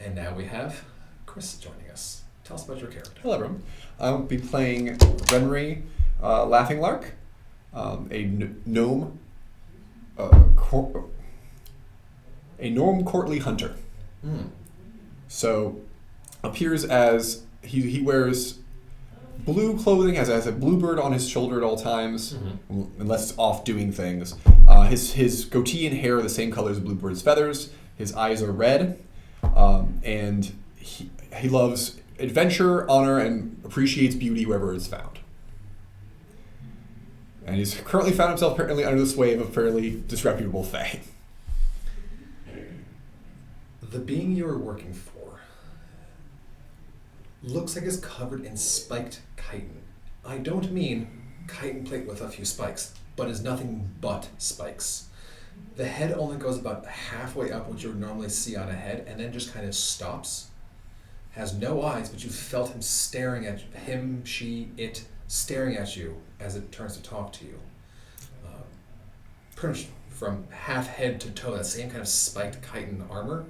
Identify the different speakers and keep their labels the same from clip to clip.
Speaker 1: And now we have Chris joining us. Tell us about your character.
Speaker 2: Hello, everyone. I'll be playing Menagerie, Laughing Lark, gnome, a gnome courtly hunter. So, appears as he wears blue clothing, has a bluebird on his shoulder at all times, unless it's off doing things. His goatee and hair are the same color as the bluebird's feathers. His eyes are red, and he loves adventure, honor, and appreciates beauty wherever it's found. And he's currently found himself apparently under the sway of a fairly disreputable fae.
Speaker 1: The being you are working for looks like it's covered in spiked chitin. I don't mean chitin plate with a few spikes, but is nothing but spikes. The head only goes about halfway up what you would normally see on a head, and then just kind of stops. Has no eyes, but you felt him staring at him, she, it, staring at you as it turns to talk to you. Pretty much from half head to toe, that same kind of spiked chitin armor,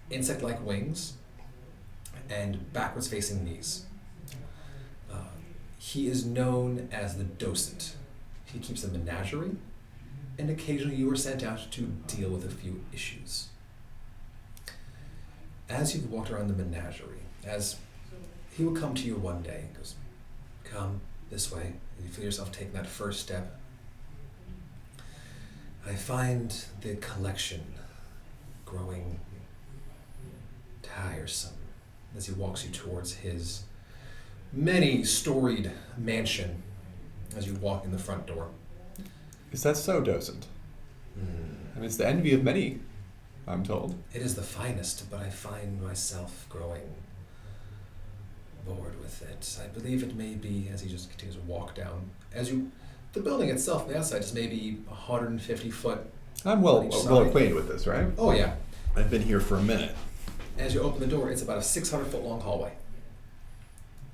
Speaker 1: insect-like wings, and backwards facing knees. He is known as the Docent. He keeps a menagerie, and occasionally you are sent out to deal with a few issues. As you've walked around the menagerie, as he will come to you one day and goes, "Come this way," and you feel yourself taking that first step, I find the collection growing tiresome as he walks you towards his many-storied mansion as you walk in the front door.
Speaker 2: Is that so, Docent? I mean, it's the envy of many, I'm told.
Speaker 1: It is the finest, but I find myself growing bored with it. I believe it may be, as he just continues to walk down, the building itself on the outside is maybe 150 foot.
Speaker 2: I'm well acquainted with this, right?
Speaker 1: Oh yeah.
Speaker 2: I've been here for a minute.
Speaker 1: As you open the door, it's about a 600-foot long hallway.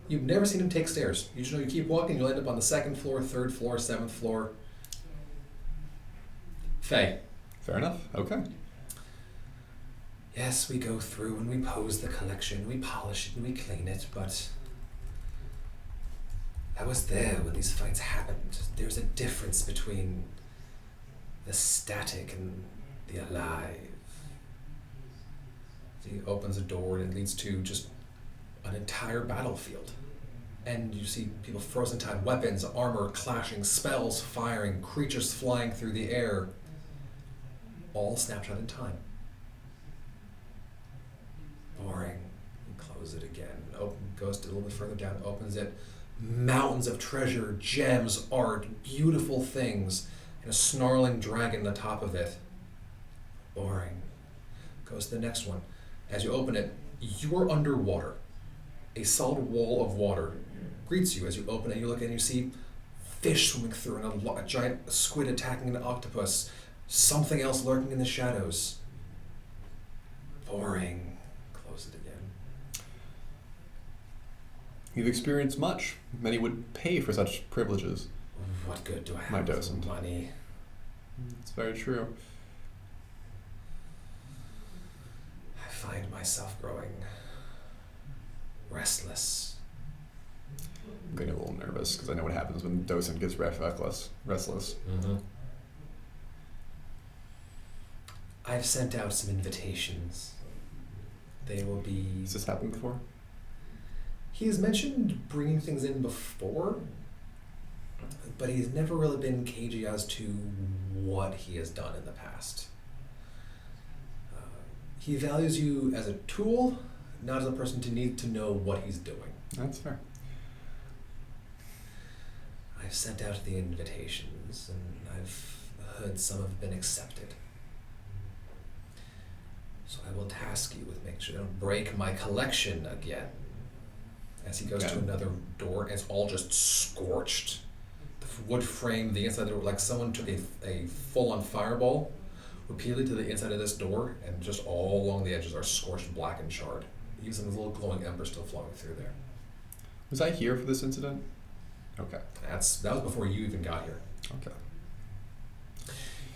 Speaker 1: You've never seen him take stairs. You just know you keep walking, you'll end up on the second floor, third floor, seventh floor. Faye.
Speaker 2: Fair enough. Okay.
Speaker 1: Yes, we go through and we pose the collection, we polish it and we clean it, but I was there when these fights happened. There's a difference between the static and the alive. He opens a door and it leads to just an entire battlefield. And you see people frozen in time, weapons, armor clashing, spells firing, creatures flying through the air. All snapshot in time. Boring. You close it again. Goes to a little bit further down, opens it. Mountains of treasure, gems, art, beautiful things, and a snarling dragon on the top of it. Boring. Goes to the next one. As you open it, you're underwater. A solid wall of water greets you as you open it. You look in and you see fish swimming through and a giant squid attacking an octopus. Something else lurking in the shadows. Boring. Close it again.
Speaker 2: You've experienced much. Many would pay for such privileges.
Speaker 1: What good do I have
Speaker 2: My
Speaker 1: with
Speaker 2: Docent.
Speaker 1: money?
Speaker 2: It's very true.
Speaker 1: I find myself growing restless.
Speaker 2: I'm getting a little nervous because I know what happens when Docent gets restless.
Speaker 1: Mm-hmm. I've sent out some invitations. They will be...
Speaker 2: Has this happened before?
Speaker 1: He has mentioned bringing things in before, but he's never really been cagey as to what he has done in the past. He values you as a tool, not as a person to need to know what he's doing.
Speaker 2: That's fair.
Speaker 1: I've sent out the invitations, and I've heard some have been accepted. So I will task you with making sure I don't break my collection again. As he goes to another door, and it's all just scorched. The wood frame, the inside of the door, like someone took a full-on fireball, repeatedly to the inside of this door, and just all along the edges are scorched black and charred. Even some little glowing embers still flowing through there.
Speaker 2: Was I here for this incident? Okay.
Speaker 1: That was before you even got here.
Speaker 2: Okay.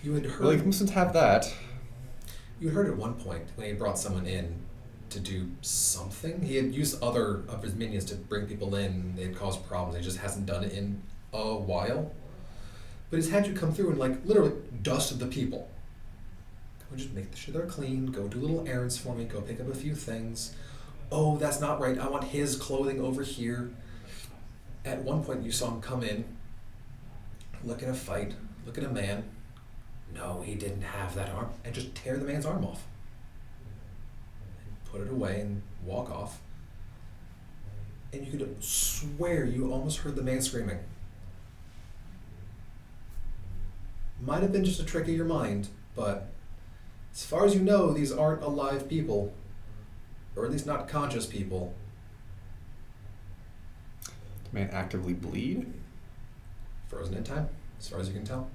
Speaker 1: You had heard.
Speaker 2: Well, you mustn't have that.
Speaker 1: You heard at one point when he brought someone in to do something. He had used other of his minions to bring people in. They had caused problems. He just hasn't done it in a while. But he's had you come through and like literally dust the people. Go just make sure they're clean. Go do little errands for me. Go pick up a few things. Oh, that's not right. I want his clothing over here. At one point, you saw him come in, look at a fight, look at a man. No, he didn't have that arm, and just tear the man's arm off. And put it away and walk off. And you could swear you almost heard the man screaming. Might have been just a trick of your mind, but as far as you know, these aren't alive people, or at least not conscious people.
Speaker 2: Did the man actively bleed?
Speaker 1: Frozen in time, as far as you can tell.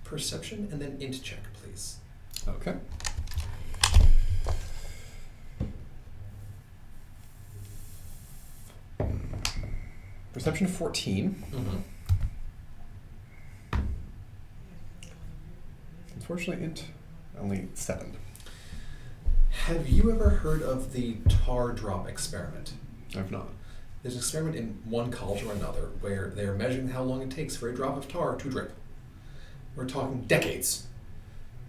Speaker 1: Perception and then int check, please.
Speaker 2: Okay. Perception 14.
Speaker 1: Mm-hmm.
Speaker 2: Unfortunately, int only 7.
Speaker 1: Have you ever heard of the tar drop experiment?
Speaker 2: I've not.
Speaker 1: There's an experiment in one college or another where they're measuring how long it takes for a drop of tar to drip. We're talking decades.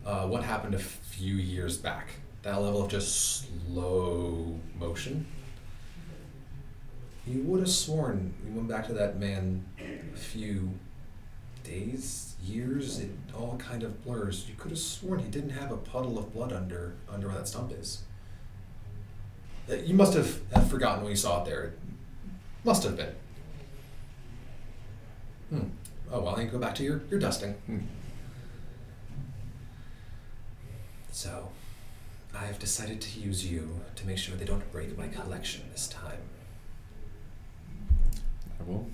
Speaker 1: What happened a few years back? That level of just slow motion. You would have sworn, we went back to that man a few days, years, it all kind of blurs. You could have sworn he didn't have a puddle of blood under where that stump is. You must have forgotten when you saw it there. It must have been. Oh, well, then go back to your dusting. So, I have decided to use you to make sure they don't break my collection this time.
Speaker 2: I will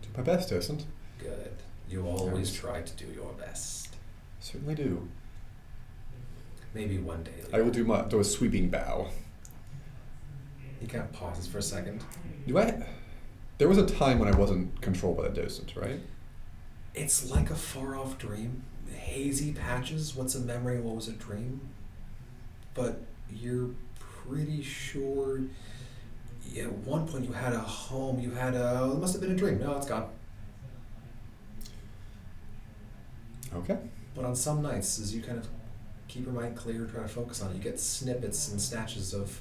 Speaker 2: do my best, Docent.
Speaker 1: Good. You always try to do your best.
Speaker 2: Certainly do.
Speaker 1: Maybe one day.
Speaker 2: I will do a sweeping bow.
Speaker 1: He kind of pauses for a second.
Speaker 2: There was a time when I wasn't controlled by the Docent, right?
Speaker 1: It's like a far-off dream. Hazy patches. What's a memory? What was a dream? But you're pretty sure. At one point, you had a home. It must have been a dream. No, it's gone.
Speaker 2: Okay.
Speaker 1: But on some nights, as you kind of keep your mind clear, try to focus on it, you get snippets and snatches of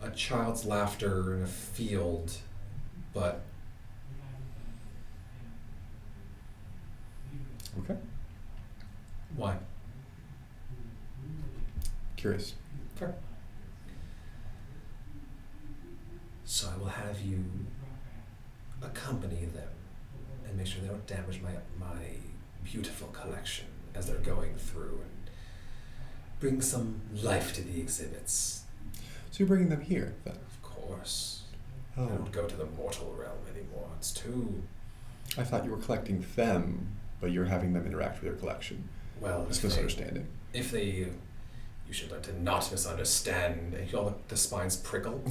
Speaker 1: a child's laughter in a field, but...
Speaker 2: Okay.
Speaker 1: Why?
Speaker 2: Curious.
Speaker 1: Fair. So I will have you accompany them and make sure they don't damage my beautiful collection as they're going through and bring some life to the exhibits.
Speaker 2: So you're bringing them here, then?
Speaker 1: Of course.
Speaker 2: Oh.
Speaker 1: I don't go to the mortal realm anymore. It's too...
Speaker 2: I thought you were collecting them, but you're having them interact with your collection.
Speaker 1: Well,
Speaker 2: It's misunderstanding.
Speaker 1: You should learn to not misunderstand. And all the spines prickle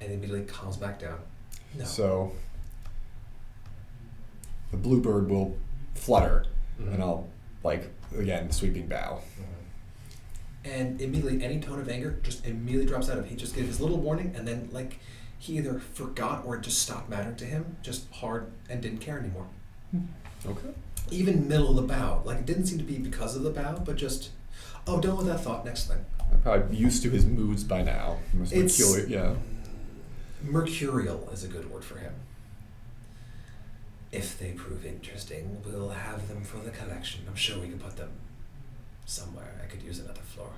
Speaker 1: and immediately calms back down. No.
Speaker 2: So the bluebird will flutter, and I'll, again, sweeping bow.
Speaker 1: And immediately, any tone of anger just immediately drops out of him. He just gives his little warning, and then, he either forgot or it just stopped mattering to him, just hard, and didn't care anymore.
Speaker 2: Okay.
Speaker 1: Even middle of the bow. It didn't seem to be because of the bow, but just, done with that thought, next thing.
Speaker 2: I'm probably used to his moods by now. Yeah.
Speaker 1: Mercurial is a good word for him. If they prove interesting, we'll have them for the collection. I'm sure we can put them somewhere. I could use another floor.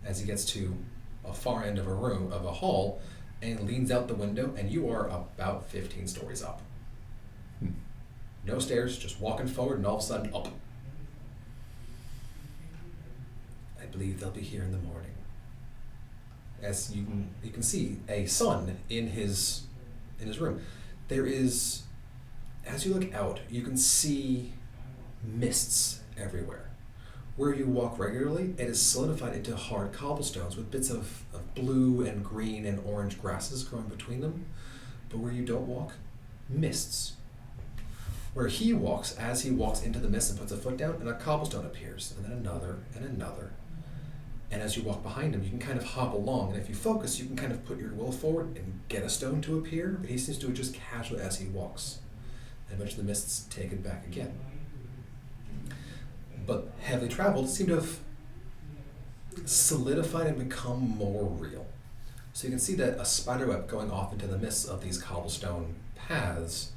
Speaker 1: As he gets to a far end of a hall, and leans out the window, and you are about 15 stories up. No stairs, just walking forward, and all of a sudden up. I believe they'll be here in the morning. As you can see a sun in his room. There is, as you look out, you can see mists everywhere. Where you walk regularly, it is solidified into hard cobblestones with bits of blue and green and orange grasses growing between them. But where you don't walk, mists. Where he walks, as he walks into the mist and puts a foot down, and a cobblestone appears, and then another, and another. And as you walk behind him, you can kind of hop along. And if you focus, you can kind of put your will forward and get a stone to appear. But he seems to do it just casually as he walks. And eventually the mists take it back again. But heavily traveled seem to have solidified and become more real. So you can see that a spiderweb going off into the mists of these cobblestone paths,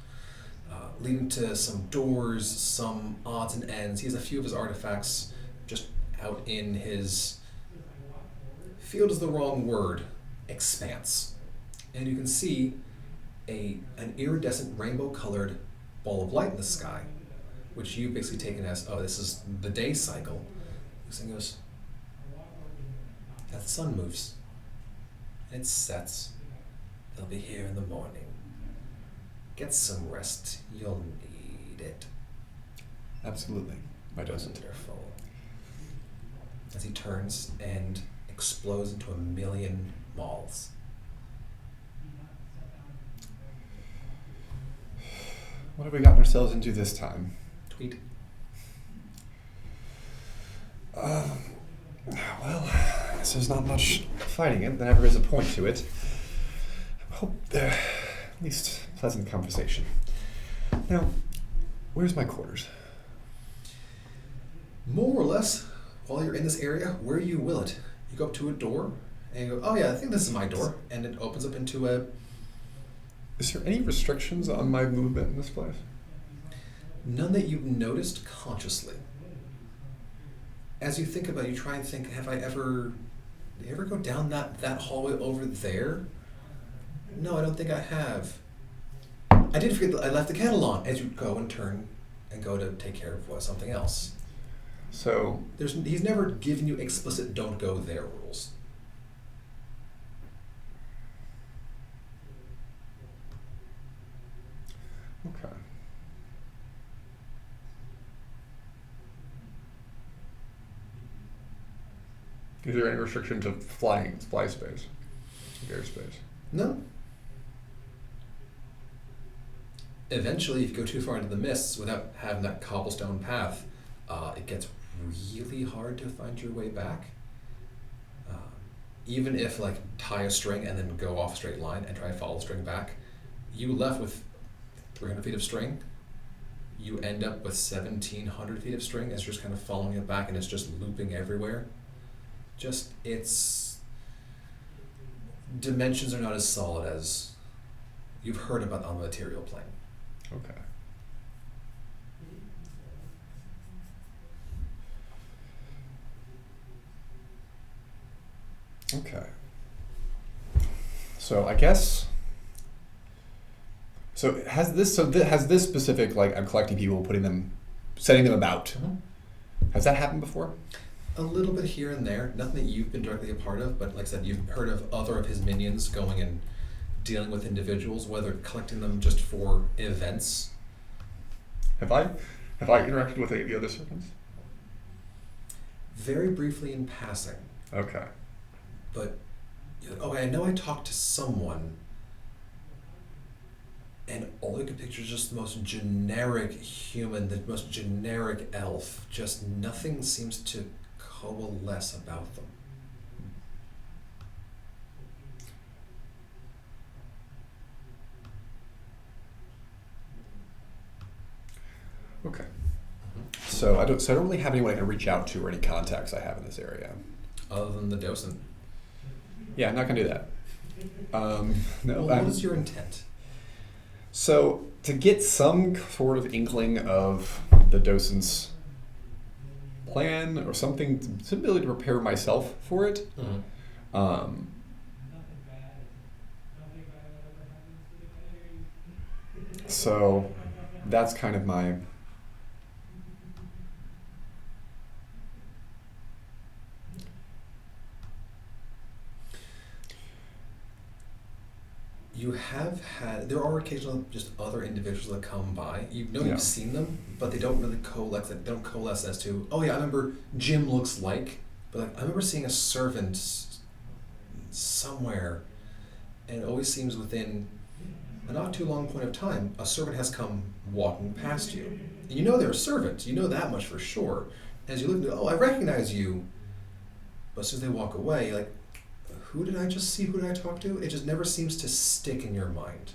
Speaker 1: leading to some doors, some odds and ends. He has a few of his artifacts just out in his, field is the wrong word, expanse. And you can see an iridescent rainbow-colored ball of light in the sky, which you've basically taken as, oh, this is the day cycle. This thing goes, as the sun moves, and it sets, it'll be here in the morning. Get some rest, you'll need it.
Speaker 2: Absolutely, my Docent.
Speaker 1: Wonderful. As he turns and explodes into a million moths.
Speaker 2: What have we gotten ourselves into this time?
Speaker 1: Tweet.
Speaker 2: Well, there's not much fighting it. There never is a point to it. I hope there, at least pleasant conversation. Now, where's my quarters?
Speaker 1: More or less, while you're in this area, where you will it. You go up to a door, and you go, oh yeah, I think this is my door. And it opens up into a...
Speaker 2: Is there any restrictions on my movement in this place?
Speaker 1: None that you've noticed consciously. As you think about it, you try and think, did you ever go down that hallway over there? No, I don't think I have. I did forget that I left the kettle on, as you go and turn and go to take care of something else.
Speaker 2: So...
Speaker 1: He's never given you explicit don't go there rules.
Speaker 2: Okay. Is there any restriction to fly space, airspace?
Speaker 1: No. Eventually, if you go too far into the mists without having that cobblestone path, it gets really hard to find your way back. Even if, tie a string and then go off a straight line and try to follow the string back, you left with 300 feet of string. You end up with 1,700 feet of string as you're just kind of following it back, and it's just looping everywhere. Its dimensions are not as solid as you've heard about on the material plane.
Speaker 2: Okay. Okay. So I guess. So has this specific, I'm collecting people, setting them about.
Speaker 1: Mm-hmm.
Speaker 2: Has that happened before?
Speaker 1: A little bit here and there, nothing that you've been directly a part of, but like I said, you've heard of other of his minions going and dealing with individuals, whether collecting them just for events.
Speaker 2: Have I interacted with any of the other servants?
Speaker 1: Very briefly in passing.
Speaker 2: Okay.
Speaker 1: But, I know I talked to someone, and all I could picture is just the most generic human, the most generic elf. Just nothing seems to coalesce about them.
Speaker 2: Okay. So I don't really have anyone I can reach out to or any contacts I have in this area.
Speaker 1: Other than the Docent.
Speaker 2: Yeah, I'm not gonna do that. No.
Speaker 1: Well, what is your intent?
Speaker 2: So to get some sort of inkling of the Docent's plan or something, some ability to prepare myself for it.
Speaker 1: Mm-hmm.
Speaker 2: So that's kind of my.
Speaker 1: You have had, there are occasionally just other individuals that come by. You've seen them, but they don't really coalesce. They don't coalesce as to, oh yeah, I remember Jim looks like, but I remember seeing a servant somewhere, and it always seems within a not too long point of time, a servant has come walking past you. And they're a servant. You know that much for sure. As you look, I recognize you, But as soon as they walk away, you're like, who did I just see? Who did I talk to? It just never seems to stick in your mind.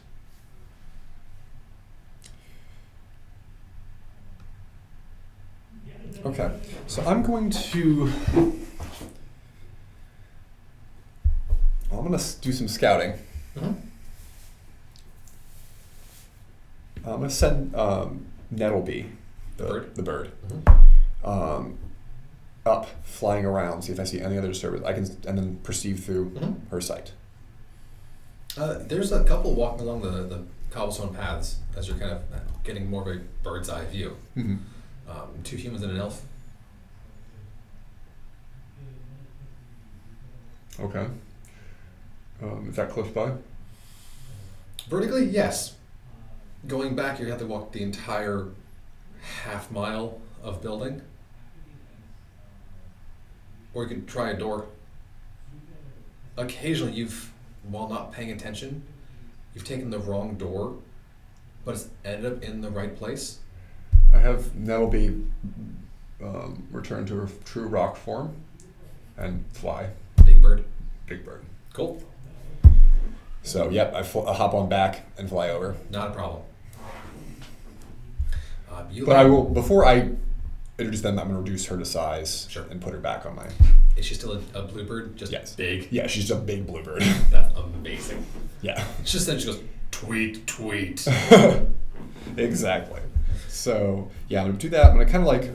Speaker 2: Okay, so I'm going to do some scouting.
Speaker 1: Mm-hmm.
Speaker 2: I'm going to send Nettleby, the bird,
Speaker 1: Mm-hmm.
Speaker 2: Up, flying around, see if I see any other disturbance. And then perceive through
Speaker 1: Mm-hmm.
Speaker 2: her sight.
Speaker 1: There's a couple walking along the cobblestone paths as you're kind of getting more of a bird's eye view.
Speaker 2: Mm-hmm.
Speaker 1: 2 humans and an elf.
Speaker 2: Okay. Is that close by?
Speaker 1: Vertically, yes. Going back, you have to walk the entire half mile of building. Or you could try a door. Occasionally, while not paying attention, you've taken the wrong door, but it's ended up in the right place.
Speaker 2: I have Nettleby return to her true rock form and fly.
Speaker 1: Big bird.
Speaker 2: Big bird.
Speaker 1: Cool.
Speaker 2: So, yep, I hop on back and fly over.
Speaker 1: Not a problem.
Speaker 2: But I will, before I introduce them, I'm going to reduce her to size.
Speaker 1: Sure.
Speaker 2: And put her back on my...
Speaker 1: Is she still a bluebird? Just
Speaker 2: Yes.
Speaker 1: big?
Speaker 2: Yeah, she's a big bluebird.
Speaker 1: That's amazing.
Speaker 2: Yeah.
Speaker 1: It's just then she goes, tweet, tweet.
Speaker 2: Exactly. So, yeah, I'm going to do that. I'm going to kind of like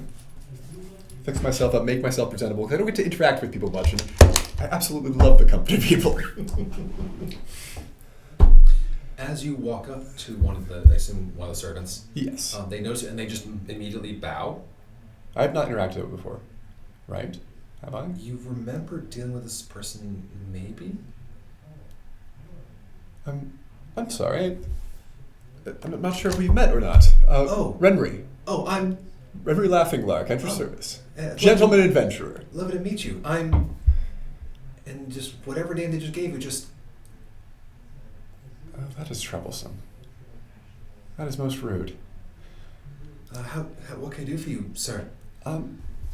Speaker 2: fix myself up, make myself presentable, because I don't get to interact with people much, and I absolutely love the company of people.
Speaker 1: As you walk up to one of the servants,
Speaker 2: Yes.
Speaker 1: they notice it and they just immediately bow.
Speaker 2: I have not interacted with it before, right? Have I?
Speaker 1: You remember dealing with this person, maybe?
Speaker 2: I'm sorry. I'm not sure if we've met or not. Renry.
Speaker 1: Oh, I'm...
Speaker 2: Renry Laughinglark, at your service.
Speaker 1: Gentleman
Speaker 2: adventurer.
Speaker 1: Lovely to meet you. And just whatever name they just gave you, just...
Speaker 2: Oh, that is troublesome. That is most rude.
Speaker 1: What can I do for you, sir?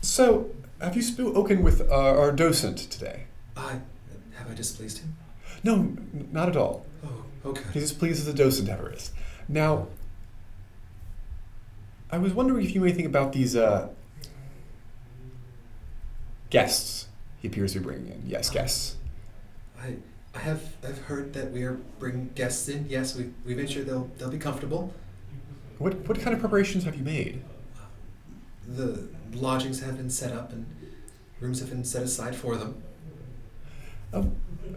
Speaker 2: So, have you spoken with our docent today?
Speaker 1: Have I displeased him?
Speaker 2: No, not at all.
Speaker 1: Oh, okay.
Speaker 2: He's as pleased as a docent ever is. Now, I was wondering if you knew anything about these guests he appears to be bringing in. Yes, guests.
Speaker 1: I've heard that we are bringing guests in. Yes, we've made sure they'll be comfortable.
Speaker 2: What kind of preparations have you made?
Speaker 1: The lodgings have been set up and rooms have been set aside for them.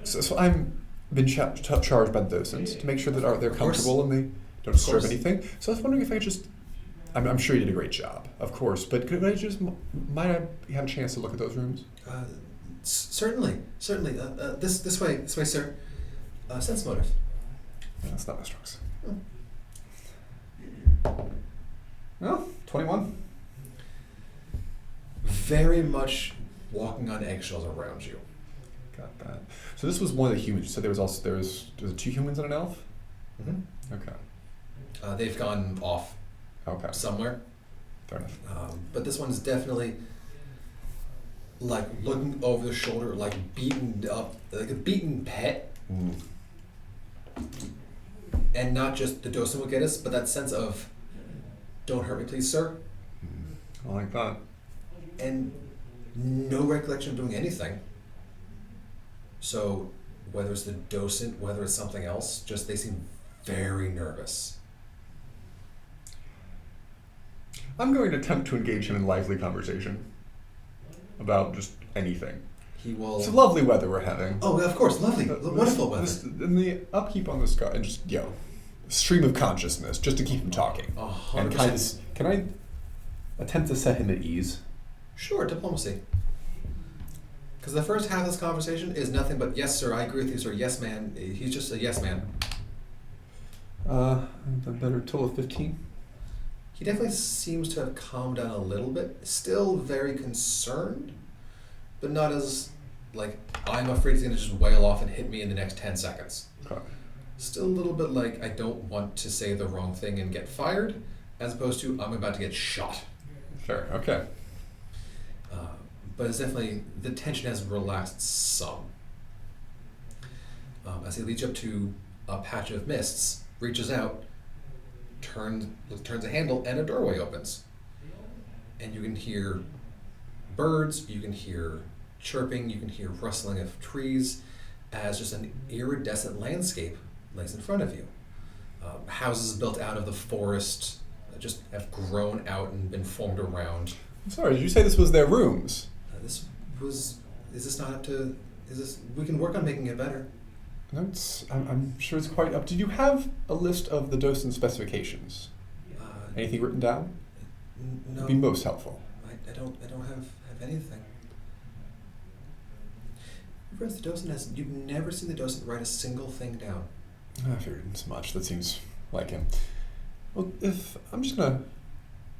Speaker 2: So I'm been charged by the docents to make sure that they're comfortable and they don't disturb anything. So I was wondering if I could just... I'm sure you did a great job, of course, but might I have a chance to look at those rooms?
Speaker 1: Certainly. This way, sir. Sense motive.
Speaker 2: No, that's not my strong suit. Well, 21.
Speaker 1: Very much walking on eggshells around you.
Speaker 2: Got that. So this was one of the humans. You said there was 2 humans and an elf?
Speaker 1: Mm-hmm.
Speaker 2: Okay.
Speaker 1: They've gone off somewhere.
Speaker 2: Fair enough.
Speaker 1: But this one's definitely like looking over the shoulder, like beaten up, like a beaten pet.
Speaker 2: Mm.
Speaker 1: And not just the docent will get us, but that sense of, don't hurt me, please, sir.
Speaker 2: I like that.
Speaker 1: And no recollection of doing anything. So whether it's the docent, whether it's something else, just they seem very nervous.
Speaker 2: I'm going to attempt to engage him in lively conversation about just anything.
Speaker 1: He will...
Speaker 2: It's lovely weather we're having.
Speaker 1: Oh, of course, lovely. Wonderful weather.
Speaker 2: And the upkeep on this guy, and just, stream of consciousness, just to keep him talking.
Speaker 1: 100%.
Speaker 2: And kind of, can I attempt to set him at ease?
Speaker 1: Sure, diplomacy. Because the first half of this conversation is nothing but, yes, sir, I agree with you, sir, yes, man. He's just a yes, man.
Speaker 2: A better total of 15.
Speaker 1: He definitely seems to have calmed down a little bit. Still very concerned, but not as, like, I'm afraid he's going to just wail off and hit me in the next 10 seconds.
Speaker 2: Okay.
Speaker 1: Still a little bit like, I don't want to say the wrong thing and get fired, as opposed to, I'm about to get shot.
Speaker 2: Fair, okay.
Speaker 1: but it's definitely, the tension has relaxed some. As he leads you up to a patch of mists, reaches out, turns a handle, and a doorway opens. And you can hear birds, you can hear chirping, you can hear rustling of trees, as just an iridescent landscape lays in front of you. Houses built out of the forest just have grown out and been formed around.
Speaker 2: I'm sorry, did you say this was their rooms?
Speaker 1: We can work on making it better.
Speaker 2: I'm sure it's quite up. Did you have a list of the Docent specifications? Anything written down?
Speaker 1: No.
Speaker 2: It'd be most helpful.
Speaker 1: I don't have anything. You've read the Docent you've never seen the Docent write a single thing down.
Speaker 2: I figured as much. That seems like him. Well, I'm just gonna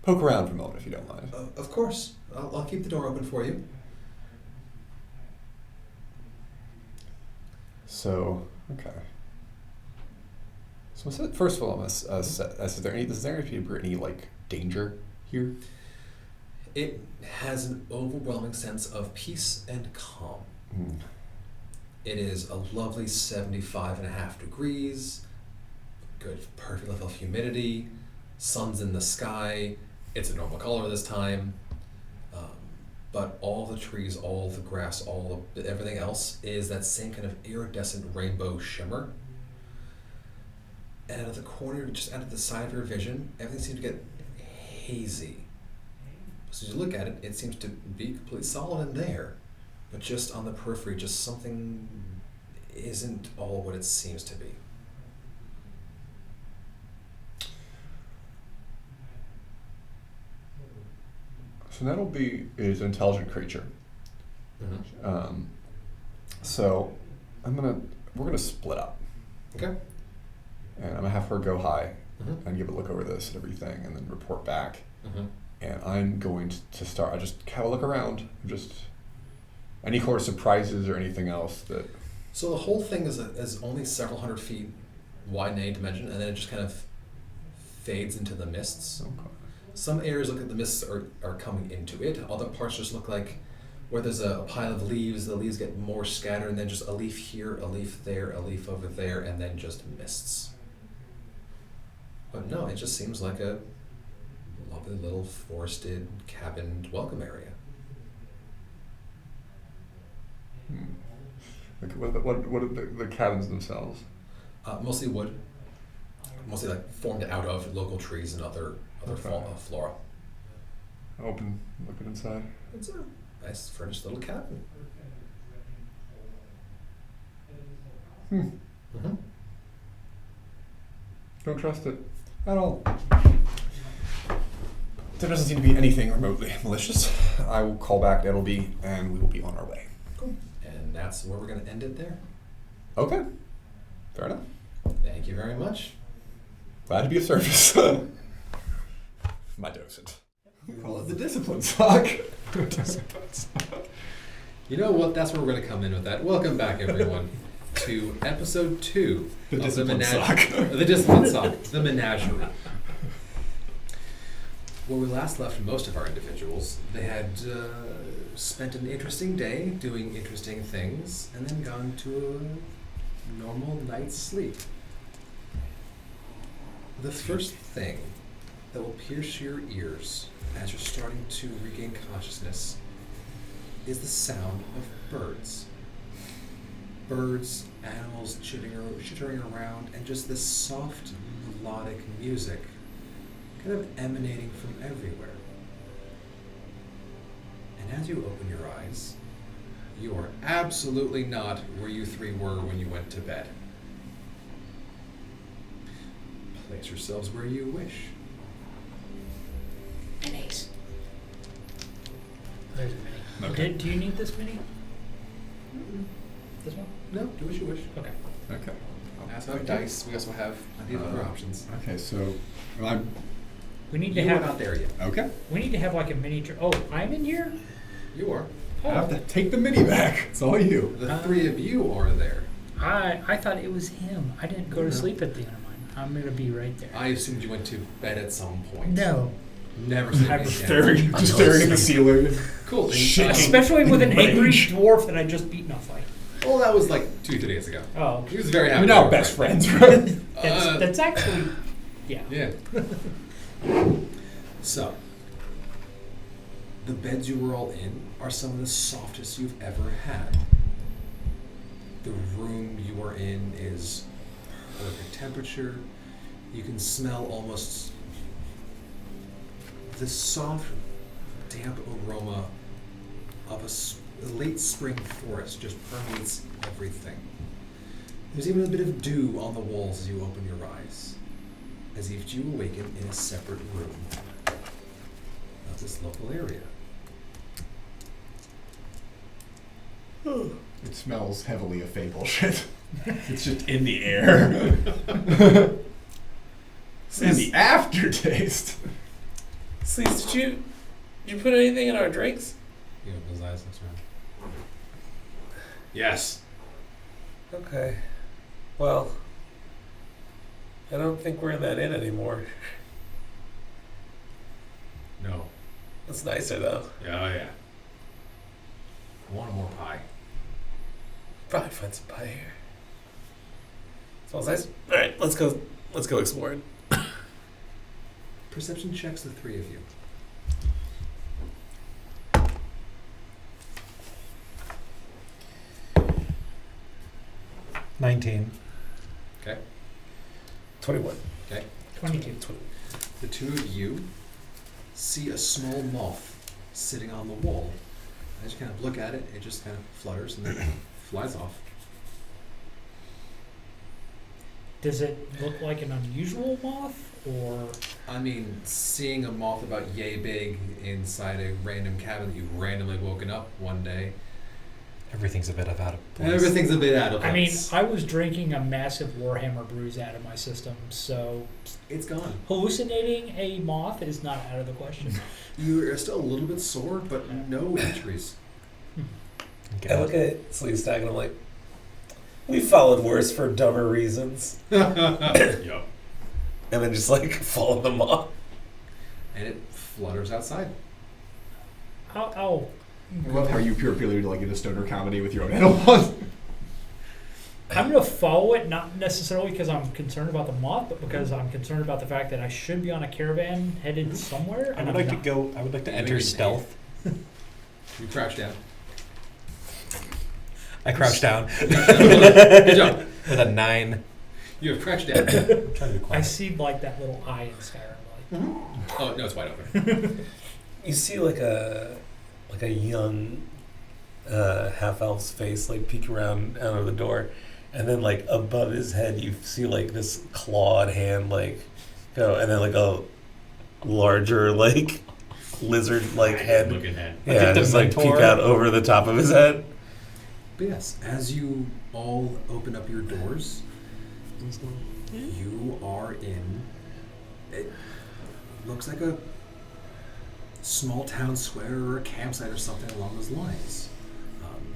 Speaker 2: poke around for a moment, if you don't mind.
Speaker 1: Of course. I'll keep the door open for you.
Speaker 2: So, okay. So first of all, is there any like danger here?
Speaker 1: It has an overwhelming sense of peace and calm.
Speaker 2: Mm.
Speaker 1: It is a lovely 75.5 degrees, good perfect level of humidity, sun's in the sky, it's a normal color this time, but all the trees, all the grass, everything else is that same kind of iridescent rainbow shimmer. And out of the corner, just out of the side of your vision, everything seems to get hazy. So as you look at it, it seems to be completely solid in there, but just on the periphery, just something isn't all what it seems to be.
Speaker 2: So that'll be his intelligent creature.
Speaker 1: Mm-hmm.
Speaker 2: So we're gonna split up.
Speaker 1: Okay.
Speaker 2: And I'm gonna have her go high
Speaker 1: Mm-hmm.
Speaker 2: and give a look over this and everything, and then report back.
Speaker 1: Mm-hmm.
Speaker 2: And I'm going to start. I just have a look around. Any sort of surprises or anything else that.
Speaker 1: So the whole thing is only several hundred feet wide in any dimension, and then it just kind of fades into the mists.
Speaker 2: Okay.
Speaker 1: Some areas look like the mists are coming into it. Other parts just look like where there's a pile of leaves, the leaves get more scattered, and then just a leaf here, a leaf there, a leaf over there, and then just mists. But no, it just seems like a lovely little forested, cabined welcome area.
Speaker 2: Like what are the cabins themselves?
Speaker 1: Mostly wood. Mostly like formed out of local trees and other
Speaker 2: Okay.
Speaker 1: flora.
Speaker 2: Open, looking inside.
Speaker 1: It's a nice furnished little cabin. Mm-hmm.
Speaker 2: Don't trust it at all. There doesn't seem to be anything remotely malicious. I will call back Nettleby, and we will be on our way.
Speaker 1: Cool. And that's where we're going to end it there.
Speaker 2: Okay. Fair enough.
Speaker 1: Thank you very much.
Speaker 2: Glad to be of service. My docent. We call it the discipline sock.
Speaker 1: You know what? That's where we're going to come in with that. Welcome back, everyone, to episode 2
Speaker 2: The
Speaker 1: of
Speaker 2: discipline sock.
Speaker 1: The Discipline Sock, the Menagerie. Where we last left most of our individuals, they had spent an interesting day doing interesting things and then gone to a normal night's sleep. The first thing that will pierce your ears as you're starting to regain consciousness is the sound of birds. Birds, animals chittering around, and just this soft, melodic music kind of emanating from everywhere. And as you open your eyes, you are absolutely not where you three were when you went to bed. Place yourselves where you wish.
Speaker 3: Minis.
Speaker 4: There's a mini.
Speaker 2: Okay.
Speaker 4: Do you need this mini? This one?
Speaker 1: No, do as you wish.
Speaker 4: Okay.
Speaker 2: Okay.
Speaker 1: We also have dice. We also have plenty of other options.
Speaker 2: Okay, so I'm
Speaker 4: We need to
Speaker 1: You are
Speaker 4: have.
Speaker 1: not there yet.
Speaker 2: okay.
Speaker 4: We need to have like a miniature. Oh, I'm in here.
Speaker 1: You are.
Speaker 2: I have to take the mini back. It's all you.
Speaker 1: The three of you are there.
Speaker 4: I thought it was him. I didn't go
Speaker 1: No.
Speaker 4: to sleep at the end of mine. I'm gonna be right there.
Speaker 1: I assumed you went to bed at some point.
Speaker 4: No.
Speaker 1: Never seen
Speaker 4: I'm
Speaker 1: anything.
Speaker 2: Just staring at the ceiling.
Speaker 1: Cool.
Speaker 2: Shaking.
Speaker 4: Especially with an
Speaker 2: Rage.
Speaker 4: angry dwarf that I just beat in a fight.
Speaker 1: Well, that was like 2-3 days ago.
Speaker 4: Oh,
Speaker 1: He was very happy.
Speaker 2: We're now best friends, right?
Speaker 4: that's actually, yeah.
Speaker 1: Yeah. So, the beds you were all in are some of the softest you've ever had. The room you are in is perfect temperature. You can smell almost the soft, damp aroma of a late spring forest just permeates everything. There's even a bit of dew on the walls as you open your eyes, as if you awaken in a separate room of this local area.
Speaker 2: It smells heavily of fable shit. It's just in the air. And the aftertaste.
Speaker 3: Sleaze, did you put anything in our drinks?
Speaker 1: You know, those eyes looks around. Yes.
Speaker 3: Okay. Well, I don't think we're in that inn anymore.
Speaker 1: No.
Speaker 3: It's nicer though.
Speaker 1: Yeah, oh yeah. I want more pie.
Speaker 3: Probably find some pie here. Smells nice. All right, let's go exploring.
Speaker 1: Perception checks, the three of you.
Speaker 5: $19.
Speaker 1: Okay.
Speaker 3: 21.
Speaker 1: Okay.
Speaker 4: 22.
Speaker 1: The two of you see a small moth sitting on the wall. As you kind of look at it, it just kind of flutters and then flies off.
Speaker 4: Does it look like an unusual moth, or?
Speaker 1: I mean, seeing a moth about yay big inside a random cabin that you've randomly woken up one day.
Speaker 5: Everything's a bit out of place.
Speaker 1: Everything's a bit out of
Speaker 4: I mean,
Speaker 1: place.
Speaker 4: I was drinking a massive Warhammer brews out of my system, so
Speaker 1: It's gone.
Speaker 4: hallucinating a moth is not out of the question.
Speaker 1: You are still a little bit sore, but no injuries.
Speaker 5: Okay.
Speaker 3: I look at Sleaze Stack and I'm like, we followed worse for dumber reasons.
Speaker 1: Yup.
Speaker 3: And then just like follow them off.
Speaker 1: And it flutters outside.
Speaker 4: Oh,
Speaker 2: I love how you purely like in a stoner comedy with your own animals.
Speaker 4: I'm going to follow it, not necessarily because I'm concerned about the moth, but because I'm concerned about the fact that I should be on a caravan headed somewhere.
Speaker 5: I
Speaker 4: And
Speaker 5: would
Speaker 4: I'm
Speaker 5: like to
Speaker 4: not.
Speaker 5: go. I would like to
Speaker 1: Yeah,
Speaker 5: enter
Speaker 1: maybe
Speaker 5: stealth.
Speaker 1: You crouch down.
Speaker 5: I crouch down
Speaker 1: Good job.
Speaker 5: with a 9.
Speaker 1: You have crouched down.
Speaker 5: I'm trying to be
Speaker 4: I
Speaker 5: quiet.
Speaker 4: see like that little eye in Skyrim. Like,
Speaker 1: Oh, no, it's wide open.
Speaker 3: You see like a young half elf's face like peek around out of the door, and then like above his head you see like this clawed hand like go, and then like a larger like lizard like head.
Speaker 1: Looking head.
Speaker 3: Yeah,
Speaker 5: the
Speaker 3: just like peek
Speaker 5: mentor.
Speaker 3: out over the top of his head.
Speaker 1: But yes, as you all open up your doors, you are in, it looks like a small town square or a campsite or something along those lines.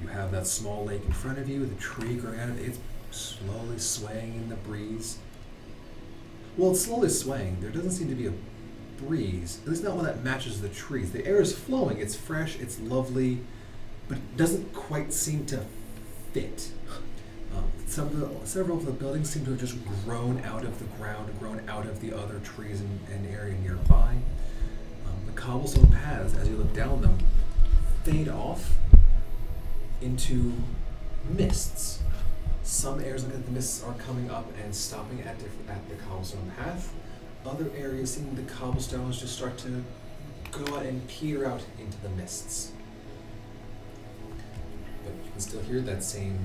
Speaker 1: You have that small lake in front of you, the tree growing out of it, it's slowly swaying in the breeze. Well, it's slowly swaying. There doesn't seem to be a breeze, at least not one that matches the trees. The air is flowing, it's fresh, it's lovely, but it doesn't quite seem to fit. Several of the buildings seem to have just grown out of the ground, grown out of the other trees and area nearby. The cobblestone paths, as you look down them, fade off into mists. Some areas look like the mists are coming up and stopping at the cobblestone path. Other areas seem the cobblestones just start to go out and peter out into the mists. But you can still hear that same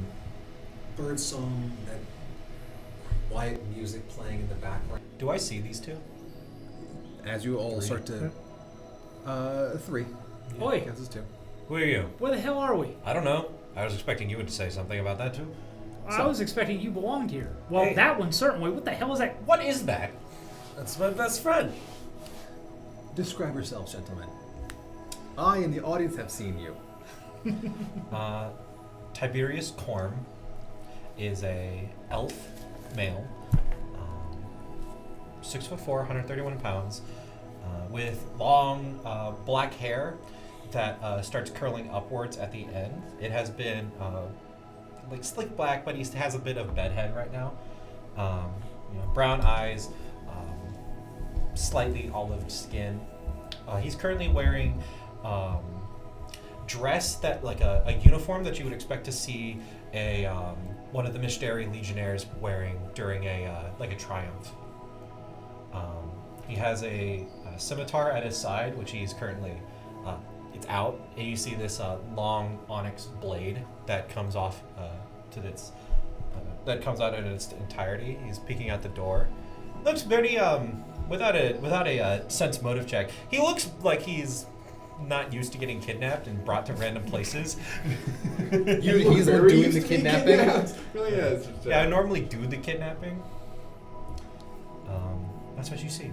Speaker 1: bird song, that quiet music playing in the background.
Speaker 5: Do I see these two?
Speaker 1: As you all
Speaker 5: Three.
Speaker 1: start to... 3.
Speaker 4: Oi.
Speaker 1: Kansas 2.
Speaker 5: Who are you?
Speaker 4: where the hell are we?
Speaker 5: I don't know. I was expecting you would say something about that too.
Speaker 4: I was expecting you belonged here. Well,
Speaker 5: Hey.
Speaker 4: that one certainly. What the hell is that?
Speaker 5: What is that?
Speaker 3: That's my best friend.
Speaker 1: Describe yourselves, gentlemen. I and the audience have seen you.
Speaker 5: Tiberius Corm is a elf male, 6'4", 131 pounds. with long black hair that starts curling upwards at the end. It has been like slick black, but he has a bit of bedhead right now. Brown eyes, slightly olive skin. He's currently wearing dress that like a uniform that you would expect to see a one of the Menagerie legionnaires wearing during a triumph. He has a scimitar at his side, which he's currently it's out, and you see this long onyx blade that comes off that comes out in its entirety. He's peeking out the door. Looks very without a sense motive check. He looks like he's not used to getting kidnapped and brought to random places.
Speaker 2: He's doing the kidnapping.
Speaker 6: Really is.
Speaker 5: Yeah, I normally do the kidnapping. That's what you see.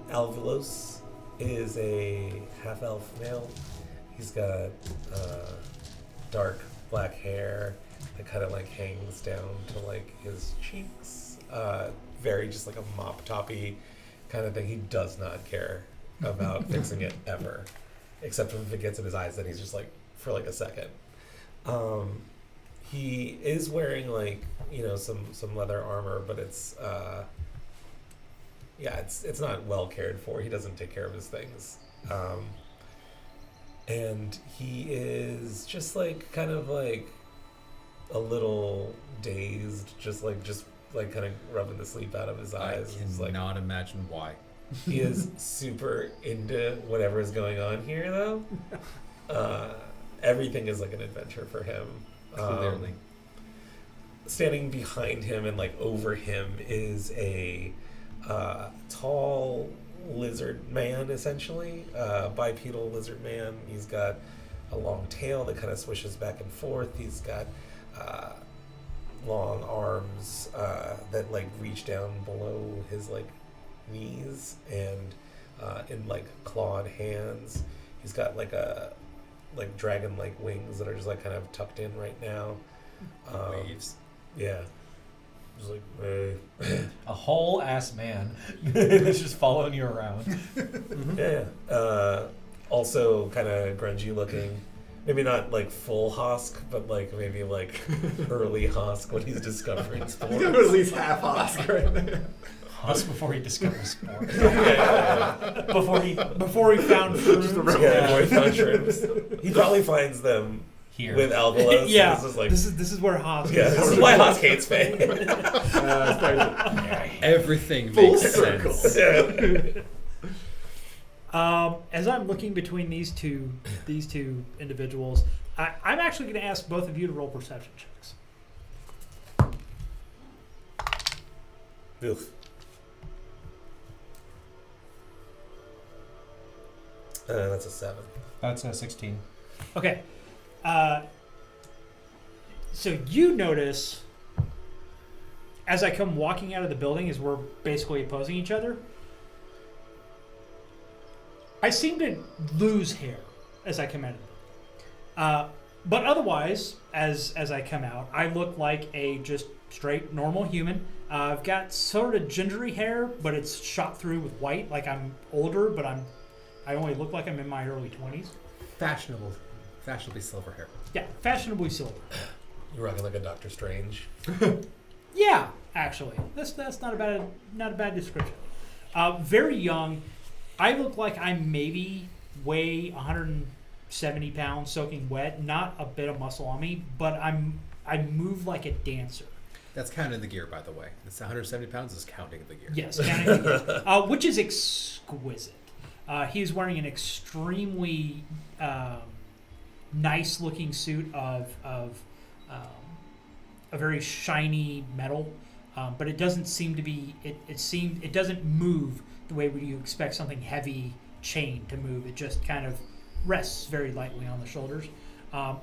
Speaker 3: Alvelos is a half-elf male. He's got dark black hair that kind of like hangs down to like his cheeks. Very just like a mop toppy kind of thing. He does not care about fixing it ever, except if it gets in his eyes. Then he's just like for like a second. He is wearing like some leather armor, but it's not well cared for. He doesn't take care of his things. And he is just like kind of like a little dazed, just like kind of rubbing the sleep out of his eyes.
Speaker 6: I cannot imagine why.
Speaker 3: He is super into whatever is going on here, though. Everything is like an adventure for him.
Speaker 6: Clearly.
Speaker 3: Standing behind him and like over him is a tall lizard man, essentially. Bipedal lizard man. He's got a long tail that kind of swishes back and forth. He's got long arms that like reach down below his like knees, and in like clawed hands. He's got like dragon like wings that are just like kind of tucked in right now.
Speaker 6: Waves.
Speaker 3: Yeah. Just like, hey.
Speaker 5: A whole ass man that's just following you around.
Speaker 3: Yeah. Also kind of grungy looking. Maybe not like full Hosk, but like maybe like early Hosk when he's discovering sports.
Speaker 2: He's gonna at least half Hosk right there.
Speaker 5: Hosk before he discovers sports.
Speaker 4: Before he found fruits.
Speaker 3: Yeah, before he found shrooms. He probably finds them
Speaker 5: Here.
Speaker 3: with Algolos.
Speaker 4: Yeah,
Speaker 3: This is like,
Speaker 4: this is where Haas.
Speaker 3: yeah, this is why Hosk hates Faye.
Speaker 6: Everything
Speaker 2: Full
Speaker 6: makes
Speaker 2: circle.
Speaker 6: sense.
Speaker 4: As I'm looking between these two individuals, I'm actually going to ask both of you to roll perception checks.
Speaker 3: Oof. That's a 7.
Speaker 5: That's a 16.
Speaker 4: Okay. So you notice as I come walking out of the building, as we're basically opposing each other, I seem to lose hair as I come out of the building. But otherwise, as I come out, I look like a just straight normal human. I've got sort of gingery hair, but it's shot through with white. Like I'm older, but I only look like I'm in my early 20s.
Speaker 6: Fashionably silver hair.
Speaker 4: Yeah, fashionably silver.
Speaker 3: You're rocking like a Doctor Strange.
Speaker 4: Yeah, actually, that's not a bad description. Very young. I look like I maybe weigh 170 pounds, soaking wet. Not a bit of muscle on me, but I move like a dancer.
Speaker 6: That's counting the gear, by the way. It's 170 pounds is counting the gear.
Speaker 4: Yes, counting the gear, which is exquisite. He's wearing an extremely nice-looking suit of a very shiny metal, but it doesn't seem to be. It doesn't move the way you expect something heavy chain to move. It just kind of rests very lightly on the shoulders.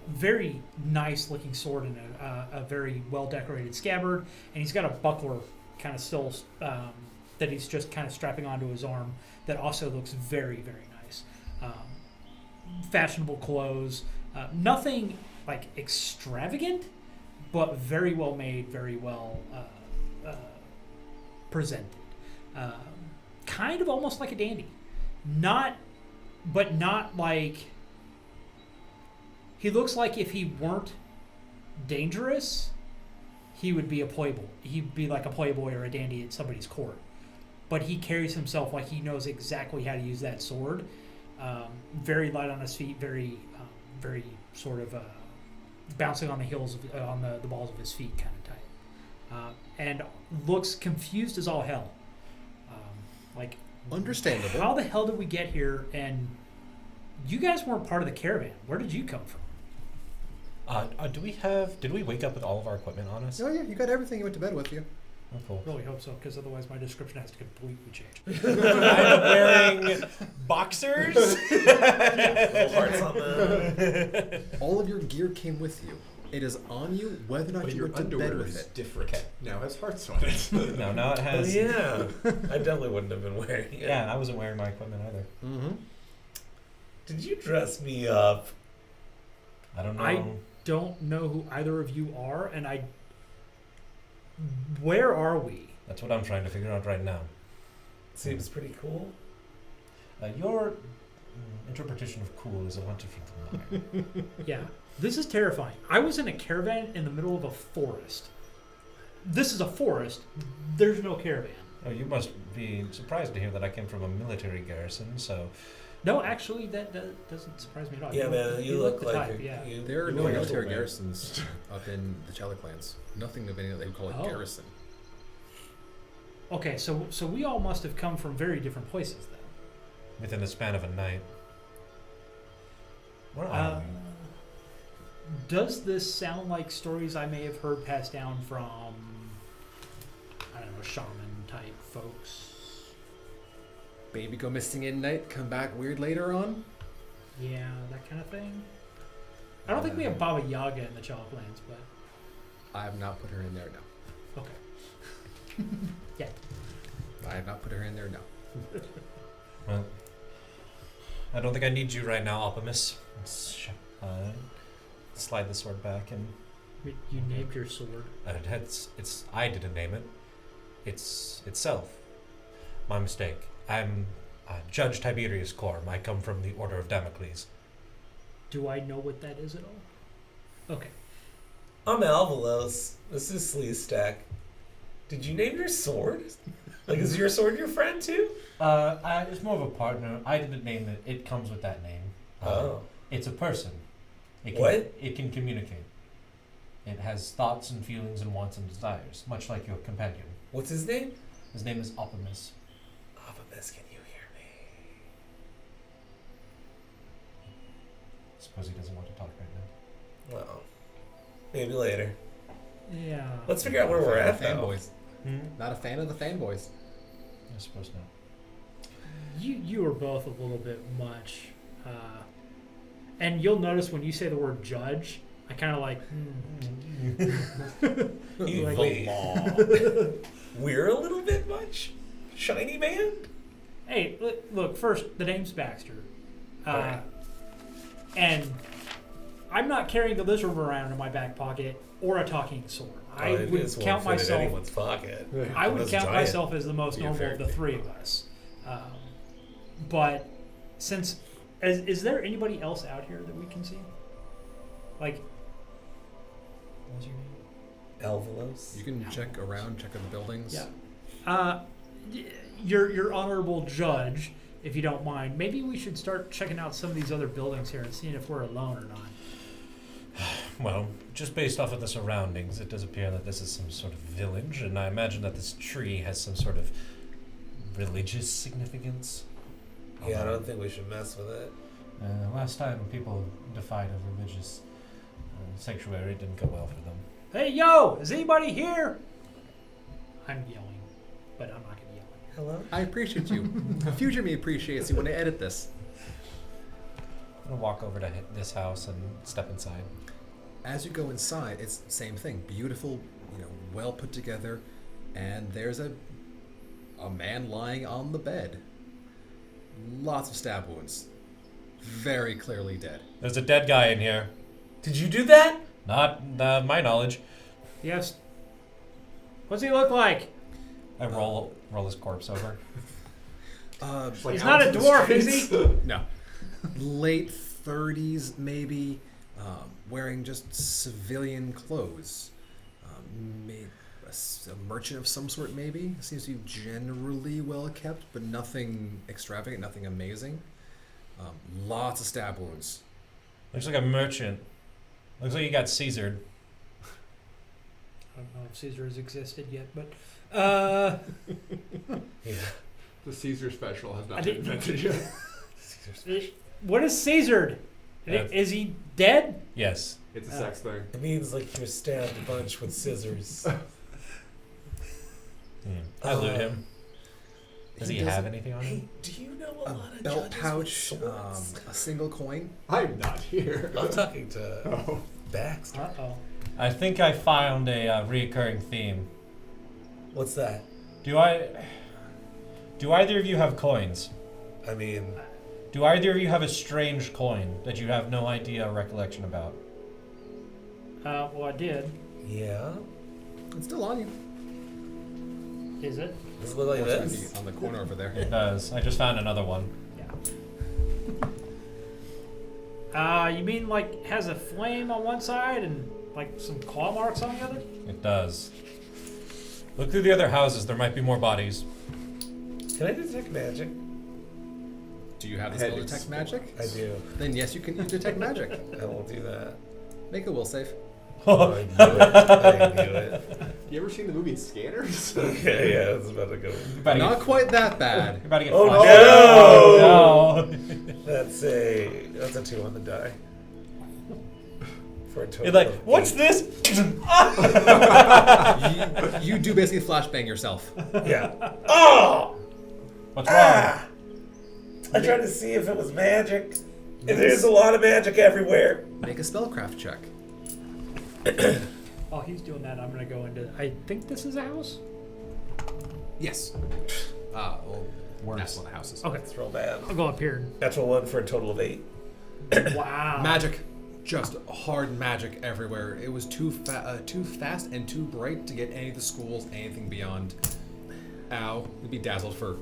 Speaker 4: Very nice-looking sword and a very well-decorated scabbard, and he's got a buckler kind of still that he's just kind of strapping onto his arm that also looks very, very nice. Fashionable clothes, nothing like extravagant, but very well made, very well presented. kind of almost like a dandy. Not like... He looks like if he weren't dangerous, he would be a playboy. He'd be like a playboy or a dandy at somebody's court. But he carries himself like he knows exactly how to use that sword. Very light on his feet, very sort of bouncing on the heels of, on the balls of his feet, kind of tight, and looks confused as all hell. Like,
Speaker 1: understandable.
Speaker 4: How the hell did we get here? And you guys weren't part of the caravan. Where did you come from?
Speaker 5: Did we wake up with all of our equipment on us?
Speaker 1: Oh yeah, you got everything you went to bed with you.
Speaker 5: Oh, cool.
Speaker 4: Really hope so, because otherwise my description has to completely change.
Speaker 5: I'm wearing boxers.
Speaker 3: Hearts on them.
Speaker 1: All of your gear came with you. It is on you whether or not
Speaker 2: But
Speaker 1: you
Speaker 2: your
Speaker 1: went to bed
Speaker 2: underwear
Speaker 1: with
Speaker 2: is
Speaker 1: it.
Speaker 2: different. Now it has hearts on it.
Speaker 5: No, now it
Speaker 3: Oh,
Speaker 5: has.
Speaker 3: yeah. I definitely wouldn't have been wearing it.
Speaker 5: Yeah, I wasn't wearing my equipment either.
Speaker 1: Mm-hmm.
Speaker 3: Did you dress me up?
Speaker 5: I don't know.
Speaker 4: I don't know who either of you are, and where are we?
Speaker 5: That's what I'm trying to figure out right now.
Speaker 3: Seems pretty cool.
Speaker 5: Your interpretation of cool is a lot different from mine.
Speaker 4: Yeah, this is terrifying. I was in a caravan in the middle of a forest. This is a forest. There's no caravan.
Speaker 5: Oh, you must be surprised to hear that I came from a military garrison, so...
Speaker 4: No, actually, that doesn't surprise me at all.
Speaker 3: Yeah, man, you look
Speaker 4: the
Speaker 3: like
Speaker 4: type, yeah.
Speaker 1: There are
Speaker 3: you
Speaker 1: no
Speaker 3: look like
Speaker 1: military
Speaker 3: a man.
Speaker 1: garrisons up in the Chalic lands. Nothing of any that they would call a
Speaker 4: Oh.
Speaker 1: garrison.
Speaker 4: Okay, so we all must have come from very different places then.
Speaker 5: within the span of a night. Where are we?
Speaker 4: Does this sound like stories I may have heard passed down from, I don't know, shaman type folks?
Speaker 1: Baby go missing at night, come back weird later on?
Speaker 4: Yeah, that kind of thing. I don't think we have Baba Yaga in the Chalk Lands, but
Speaker 1: I have not put her in there, no.
Speaker 4: okay. Yeah.
Speaker 1: I have not put her in there, no.
Speaker 5: Well, I don't think I need you right now, Optimus. Slide the sword back and
Speaker 4: You named your sword.
Speaker 5: it's I didn't name it. It's itself. My mistake. I'm Judge Tiberius Corm. I come from the Order of Damocles.
Speaker 4: Do I know what that is at all? Okay.
Speaker 3: I'm Alvalos. This is Sleestack. Did you name your sword? Like, is your sword your friend too?
Speaker 5: It's more of a partner. I didn't name it. It comes with that name. It's a person. It can communicate. It has thoughts and feelings and wants and desires, much like your companion.
Speaker 3: What's his name?
Speaker 5: His name is Optimus.
Speaker 3: Optimus, can you hear me?
Speaker 5: Suppose he doesn't want to talk right now.
Speaker 3: Well, maybe later.
Speaker 4: Yeah.
Speaker 3: Let's figure out where we're at, though.
Speaker 1: Fanboys. Not a fan of the fanboys.
Speaker 5: I suppose not.
Speaker 4: You are both a little bit much. And you'll notice when you say the word judge, I kind of like,
Speaker 3: Evil. We're a little bit much? Shiny man?
Speaker 4: Hey, look, first, the name's Baxter.
Speaker 3: Alright.
Speaker 4: And I'm not carrying the lizard around in my back pocket or a talking sword. I would count myself.
Speaker 3: In anyone's pocket.
Speaker 4: I would
Speaker 3: That's
Speaker 4: count
Speaker 3: giant.
Speaker 4: myself as the most
Speaker 3: You're
Speaker 4: normal of the
Speaker 3: very
Speaker 4: three of us. But since, is there anybody else out here that we can see? Like,
Speaker 5: What's your name?
Speaker 3: Alvalos?
Speaker 1: You can check around, check out the buildings.
Speaker 4: yeah. Your honorable judge, if you don't mind, maybe we should start checking out some of these other buildings here and seeing if we're alone or not.
Speaker 5: Well, just based off of the surroundings, it does appear that this is some sort of village, and I imagine that this tree has some sort of religious significance.
Speaker 3: Yeah, I don't think we should mess with it.
Speaker 5: Last time people defied a religious sanctuary, it didn't go well for them.
Speaker 4: Hey, yo, is anybody here? I'm yelling, but I'm not going to yell.
Speaker 3: Hello?
Speaker 1: I appreciate you. Future me appreciates you when I edit this.
Speaker 5: I'm gonna walk over to this house and step inside.
Speaker 1: As you go inside, it's the same thing. Beautiful, well put together, and there's a man lying on the bed. Lots of stab wounds. Very clearly dead.
Speaker 5: There's a dead guy in here.
Speaker 3: Did you do that?
Speaker 5: Not my knowledge.
Speaker 4: Yes. What's he look like?
Speaker 5: I roll his corpse over.
Speaker 2: Like
Speaker 4: He's not a
Speaker 2: out in the
Speaker 4: dwarf, is
Speaker 2: streets.
Speaker 4: he?
Speaker 1: No. Late 30s, maybe, wearing just civilian clothes. A merchant of some sort, maybe. Seems to be generally well kept, but nothing extravagant, nothing amazing. Lots of stab wounds.
Speaker 5: Looks like a merchant. Looks like he got Caesared.
Speaker 4: I don't know if Caesar has existed yet, but
Speaker 3: Yeah.
Speaker 2: The Caesar special has
Speaker 4: I
Speaker 2: not been
Speaker 4: didn't-
Speaker 2: invented yet.
Speaker 4: what is Caesared? Is he dead?
Speaker 5: Yes.
Speaker 2: It's a sex thing.
Speaker 3: It means like you were stabbed a bunch with scissors.
Speaker 5: I loot him. Does he
Speaker 1: does-
Speaker 5: have anything on him?
Speaker 3: Hey, do you know a lot
Speaker 1: A
Speaker 3: of
Speaker 1: belt
Speaker 3: judges
Speaker 1: pouch,
Speaker 3: with swords?
Speaker 1: a single coin.
Speaker 2: I'm not here.
Speaker 3: I'm talking to
Speaker 2: Oh.
Speaker 3: Baxter.
Speaker 4: Uh-oh.
Speaker 5: I think I found a recurring theme.
Speaker 3: What's that?
Speaker 5: Do either of you have coins?
Speaker 3: I mean,
Speaker 5: Do either of you have a strange coin that you have no idea or recollection about?
Speaker 4: Well, I did.
Speaker 3: yeah.
Speaker 1: It's still on you.
Speaker 4: Is it?
Speaker 3: Does it look like
Speaker 1: It's
Speaker 3: this?
Speaker 1: on the corner over there.
Speaker 5: It does. I just found another one.
Speaker 4: Yeah. You mean like has a flame on one side and like some claw marks on the other?
Speaker 5: It does. Look through the other houses. There might be more bodies.
Speaker 3: Can I detect magic?
Speaker 1: Do you have the
Speaker 2: Head
Speaker 1: skill to detect magic?
Speaker 3: I do.
Speaker 1: Then yes, you can detect magic.
Speaker 3: I won't do that.
Speaker 1: Make a will save.
Speaker 3: Oh, I knew it. I knew it.
Speaker 2: You ever seen the movie Scanners?
Speaker 3: Okay, yeah, I was about to go.
Speaker 5: You're about to
Speaker 1: Not
Speaker 5: get,
Speaker 1: quite that bad.
Speaker 5: you're about to get
Speaker 3: Oh,
Speaker 5: flashed.
Speaker 3: no!
Speaker 5: No.
Speaker 3: That's a 2 on the die. For a total
Speaker 5: You're like,
Speaker 3: of
Speaker 5: what's
Speaker 3: 8.
Speaker 5: this?
Speaker 1: You do basically flashbang yourself.
Speaker 3: Yeah. Oh!
Speaker 5: What's wrong?
Speaker 3: I tried to see if it was magic. And there's a lot of magic everywhere.
Speaker 1: Make a spellcraft check.
Speaker 4: While he's doing that, I'm gonna go into. I think this is a house.
Speaker 1: Yes. Well,
Speaker 5: Words.
Speaker 1: that's one of the houses.
Speaker 4: Okay,
Speaker 3: That's real bad.
Speaker 4: I'll go up here.
Speaker 3: Natural 1 for a total of 8.
Speaker 4: Wow.
Speaker 1: Magic. Just hard magic everywhere. It was too fast and too bright to get any of the schools, anything beyond. Ow. You'd be dazzled for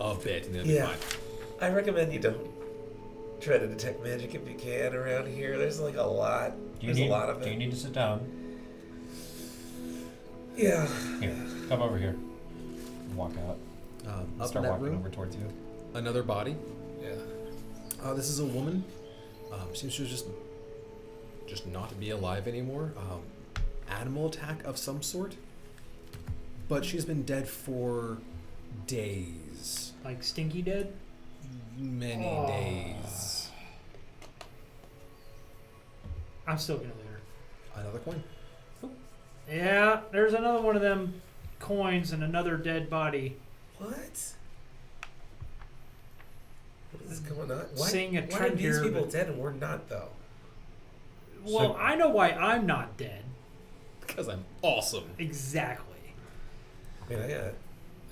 Speaker 1: a bit and then
Speaker 3: Yeah.
Speaker 1: be fine.
Speaker 3: I recommend you don't try to detect magic if you can around here. There's like a lot. There's a lot of
Speaker 5: Do you
Speaker 3: it.
Speaker 5: need to sit down?
Speaker 3: Yeah.
Speaker 5: Here, come over here. Walk out.
Speaker 1: Up
Speaker 5: Start
Speaker 1: in that
Speaker 5: walking
Speaker 1: room,
Speaker 5: over towards you.
Speaker 1: another body.
Speaker 3: Yeah.
Speaker 1: This is a woman. Seems to just not to be alive anymore. Animal attack of some sort. But she's been dead for days.
Speaker 4: Like Stinky dead.
Speaker 1: Many days.
Speaker 4: I'm still gonna leave her.
Speaker 1: Another coin.
Speaker 4: Yeah, there's another one of them coins and another dead body.
Speaker 3: What? What is going on? Why,
Speaker 4: Seeing a
Speaker 3: why
Speaker 4: trend
Speaker 3: are these
Speaker 4: here,
Speaker 3: people
Speaker 4: but-
Speaker 3: dead and we're not, though?
Speaker 4: Well, I know why I'm not dead.
Speaker 1: Because I'm awesome.
Speaker 4: Exactly.
Speaker 3: I mean, I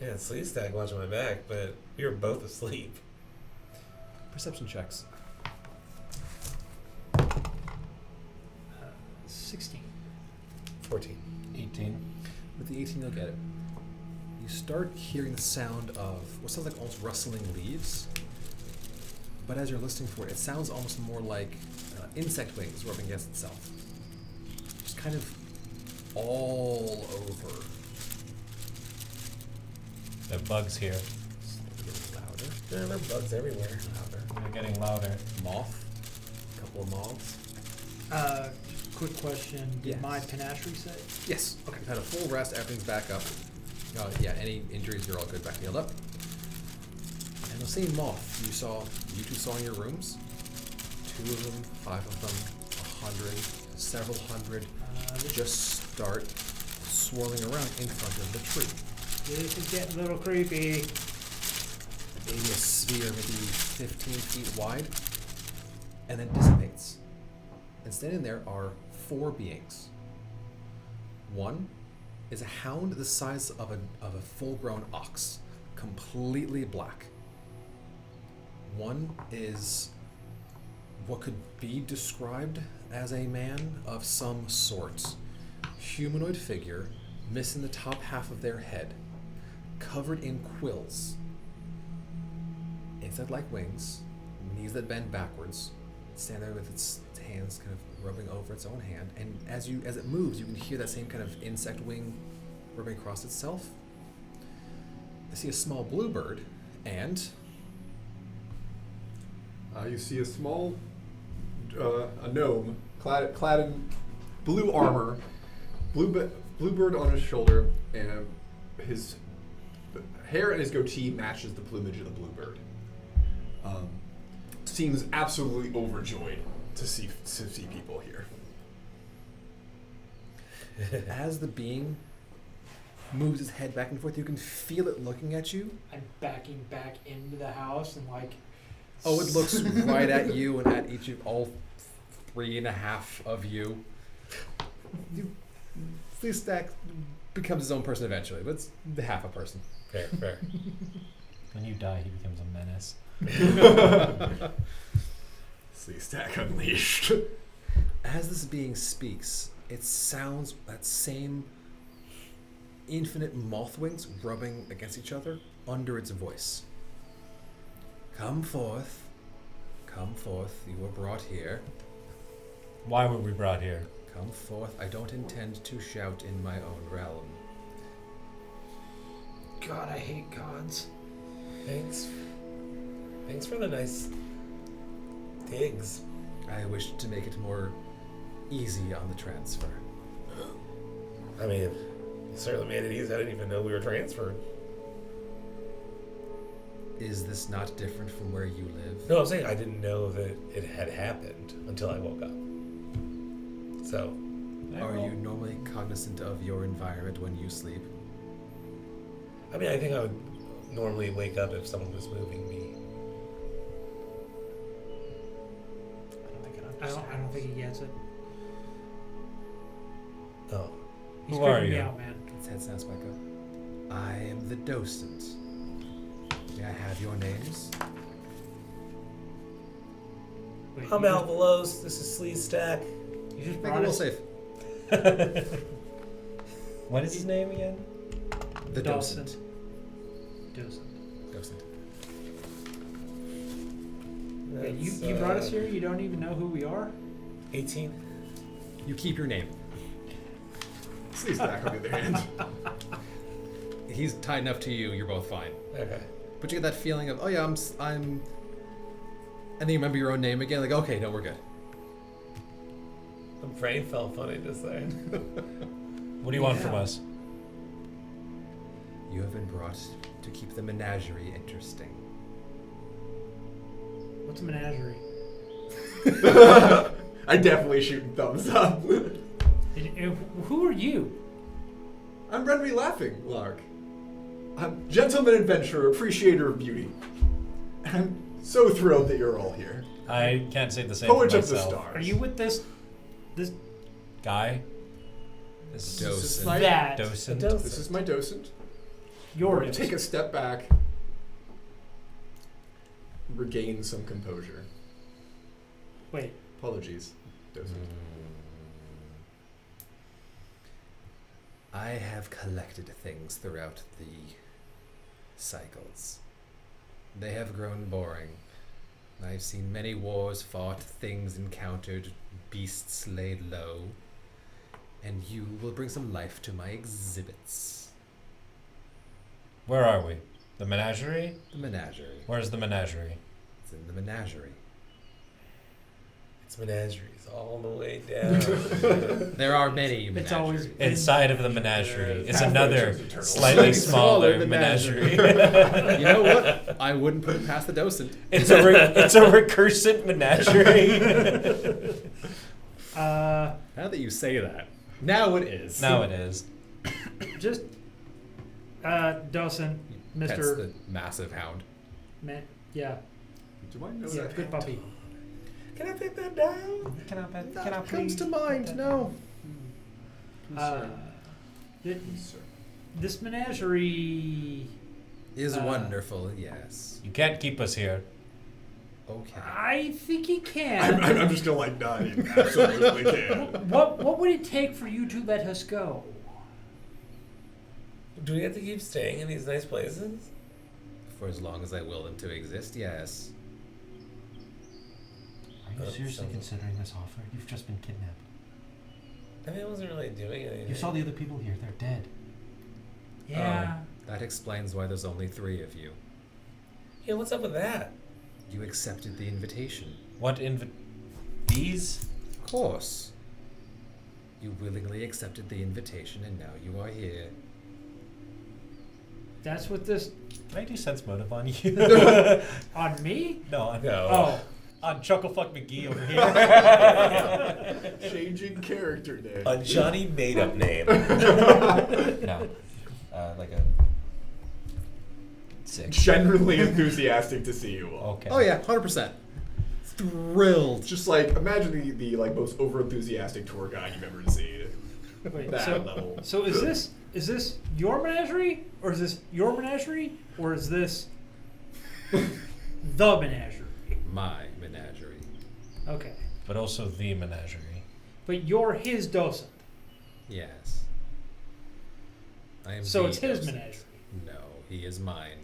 Speaker 3: got sleep stack watching my back, but we were both asleep.
Speaker 1: Perception checks.
Speaker 4: 16.
Speaker 3: 14.
Speaker 5: 18.
Speaker 1: With the 18, you'll get it. You start hearing the sound of what sounds like almost rustling leaves. But as you're listening for it, it sounds almost more like insect wings rubbing against itself. Just kind of all over.
Speaker 5: There are bugs here.
Speaker 1: Slowly getting louder.
Speaker 3: Yeah, there are bugs everywhere.
Speaker 1: Louder.
Speaker 5: They're getting louder.
Speaker 1: Moth. A couple of moths.
Speaker 4: Quick question. Did
Speaker 1: Yes.
Speaker 4: my panacherie save?
Speaker 1: Yes. Okay. You've had a full rest. Everything's back up. Yeah. Any injuries? You're all good. Back healed up. And the same moth you two saw in your rooms. 2 of them, 5 of them, 100, several hundred, just start swirling around in front of the tree.
Speaker 4: This is getting a little creepy.
Speaker 1: Maybe a sphere, maybe 15 feet wide, and then dissipates. And standing there are 4 beings. One is a hound the size of a full-grown ox, completely black. One is what could be described as a man of some sort. Humanoid figure, missing the top half of their head. covered in quills. Inside like wings, knees that bend backwards, stand there with its hands kind of rubbing over its own hand, and as it moves, you can hear that same kind of insect wing rubbing across itself. I see a small bluebird, and
Speaker 2: You see a small a gnome clad in blue armor, bluebird on his shoulder, and his hair and his goatee matches the plumage of the bluebird. Seems absolutely overjoyed to see people here.
Speaker 1: as the being moves its head back and forth, you can feel it looking at you.
Speaker 4: I'm backing back into the house and like.
Speaker 1: Oh, it looks right at you and at each of all 3.5 of you. This stack becomes his own person eventually, but it's half a person.
Speaker 3: Fair.
Speaker 5: When you die, he becomes a menace.
Speaker 2: See stack unleashed.
Speaker 1: As this being speaks, it sounds that same infinite moth wings rubbing against each other under its voice. Come forth, you were brought here.
Speaker 5: Why were we brought here?
Speaker 1: Come forth, I don't intend to shout in my own realm.
Speaker 4: God, I hate gods.
Speaker 3: Thanks for the nice digs.
Speaker 1: I wish to make it more easy on the transfer.
Speaker 3: I mean, you certainly made it easy. I didn't even know we were transferred.
Speaker 1: Is this not different from where you live?
Speaker 3: No, I'm saying I didn't know that it had happened until I woke up. So,
Speaker 1: Are you normally cognizant of your environment when you sleep?
Speaker 3: I mean, I think I would normally wake up if someone was moving me.
Speaker 4: I don't think he gets it.
Speaker 3: Oh,
Speaker 4: He's
Speaker 5: Who are
Speaker 4: creeping me
Speaker 5: you?
Speaker 4: out, man.
Speaker 1: Its head snaps back up. I am the Docent. May I have your names?
Speaker 4: Wait,
Speaker 3: I'm
Speaker 4: you just-
Speaker 3: Alvalos. This is Sleaze Stack.
Speaker 4: You just
Speaker 1: Make
Speaker 4: brought
Speaker 1: a roll
Speaker 4: us
Speaker 1: safe.
Speaker 5: What is his name again?
Speaker 1: The
Speaker 4: Docent.
Speaker 1: Docent.
Speaker 4: Docent.
Speaker 1: Docent.
Speaker 4: Wait, you brought us here? You don't even know who we are?
Speaker 3: 18.
Speaker 1: You keep your name.
Speaker 2: See stack on the other hand.
Speaker 1: He's tight enough to you, you're both fine.
Speaker 3: Okay.
Speaker 1: But you get that feeling of, oh yeah, I'm, and then you remember your own name again, like, okay, no, we're good.
Speaker 3: The brain felt funny just there.
Speaker 5: What do you want from
Speaker 4: Yeah.
Speaker 5: us?
Speaker 1: You have been brought to keep the menagerie interesting.
Speaker 4: What's a menagerie?
Speaker 2: I definitely shoot thumbs up.
Speaker 4: And who are you?
Speaker 2: I'm Renry Laughing, Lark. I'm gentleman adventurer, appreciator of beauty. And I'm so thrilled that you're all here.
Speaker 5: I can't say the same
Speaker 2: Poet
Speaker 5: for
Speaker 2: of the
Speaker 5: myself.
Speaker 2: stars.
Speaker 4: Are you with this
Speaker 5: Guy? This
Speaker 1: Docent.
Speaker 2: This is my,
Speaker 4: that
Speaker 5: Docent.
Speaker 2: this is my docent. I'm
Speaker 4: yours?
Speaker 2: going to take a step back, regain some composure.
Speaker 4: Wait,
Speaker 2: Apologies, docent.
Speaker 1: I have collected things throughout the cycles. They have grown boring. I've seen many wars fought, things encountered, beasts laid low, and you will bring some life to my exhibits.
Speaker 5: Where are we? The menagerie?
Speaker 1: The menagerie.
Speaker 5: Where's the menagerie?
Speaker 1: It's in the menagerie.
Speaker 3: It's menageries all the way down.
Speaker 1: There are many
Speaker 4: it's
Speaker 1: menageries.
Speaker 4: always
Speaker 5: Inside of the menagerie is
Speaker 2: Halfway
Speaker 5: another
Speaker 2: to eternal.
Speaker 5: slightly
Speaker 1: Smaller
Speaker 5: smaller
Speaker 1: menagerie.
Speaker 5: menagerie.
Speaker 1: You know what? I wouldn't put it past the docent.
Speaker 5: It's a recursive menagerie.
Speaker 1: Now that you say that, now it is.
Speaker 5: Now it is.
Speaker 4: just Docent,
Speaker 1: Pets
Speaker 4: Mr.
Speaker 1: the massive hound.
Speaker 4: Man, yeah,
Speaker 2: Do I know
Speaker 4: yeah,
Speaker 2: that?
Speaker 4: good puppy.
Speaker 3: Can I put that down?
Speaker 5: Can I
Speaker 1: That comes to mind. No.
Speaker 4: This menagerie.
Speaker 1: Is wonderful. Yes.
Speaker 5: You can't keep us here.
Speaker 1: Okay.
Speaker 4: I think he can.
Speaker 2: I'm just gonna like dying. Absolutely can.
Speaker 4: What would it take for you to let us go?
Speaker 3: Do we have to keep staying in these nice places?
Speaker 6: For as long as I will them to exist, yes.
Speaker 5: Are you seriously considering this offer? You've just been kidnapped.
Speaker 3: I mean, I wasn't really doing anything.
Speaker 5: You saw the other people here. They're dead.
Speaker 4: Yeah.
Speaker 6: That explains why there's only 3 of you.
Speaker 3: Yeah, what's up with that?
Speaker 6: You accepted the invitation.
Speaker 5: What these?
Speaker 6: Of course. You willingly accepted the invitation, and now you are here.
Speaker 4: That's what this
Speaker 5: Can I do sense motive on you?
Speaker 4: on me?
Speaker 5: No, on,
Speaker 4: Oh.
Speaker 5: on Chucklefuck McGee over here.
Speaker 2: Changing character name.
Speaker 3: A Johnny made-up name.
Speaker 5: No. Like a 6.
Speaker 2: Generally enthusiastic to see you all.
Speaker 5: Okay.
Speaker 6: Oh yeah, 100%. Thrilled.
Speaker 2: Just like imagine the like most over enthusiastic tour guide you've ever seen.
Speaker 4: Wait,
Speaker 2: That
Speaker 4: so,
Speaker 2: level.
Speaker 4: so is this your menagerie, or is this your menagerie, or is this the menagerie?
Speaker 6: My menagerie.
Speaker 4: Okay,
Speaker 5: But also the menagerie.
Speaker 4: but you're his docent,
Speaker 6: Yes. I am
Speaker 4: so
Speaker 6: the
Speaker 4: it's his
Speaker 6: docent.
Speaker 4: menagerie.
Speaker 6: No, he is mine.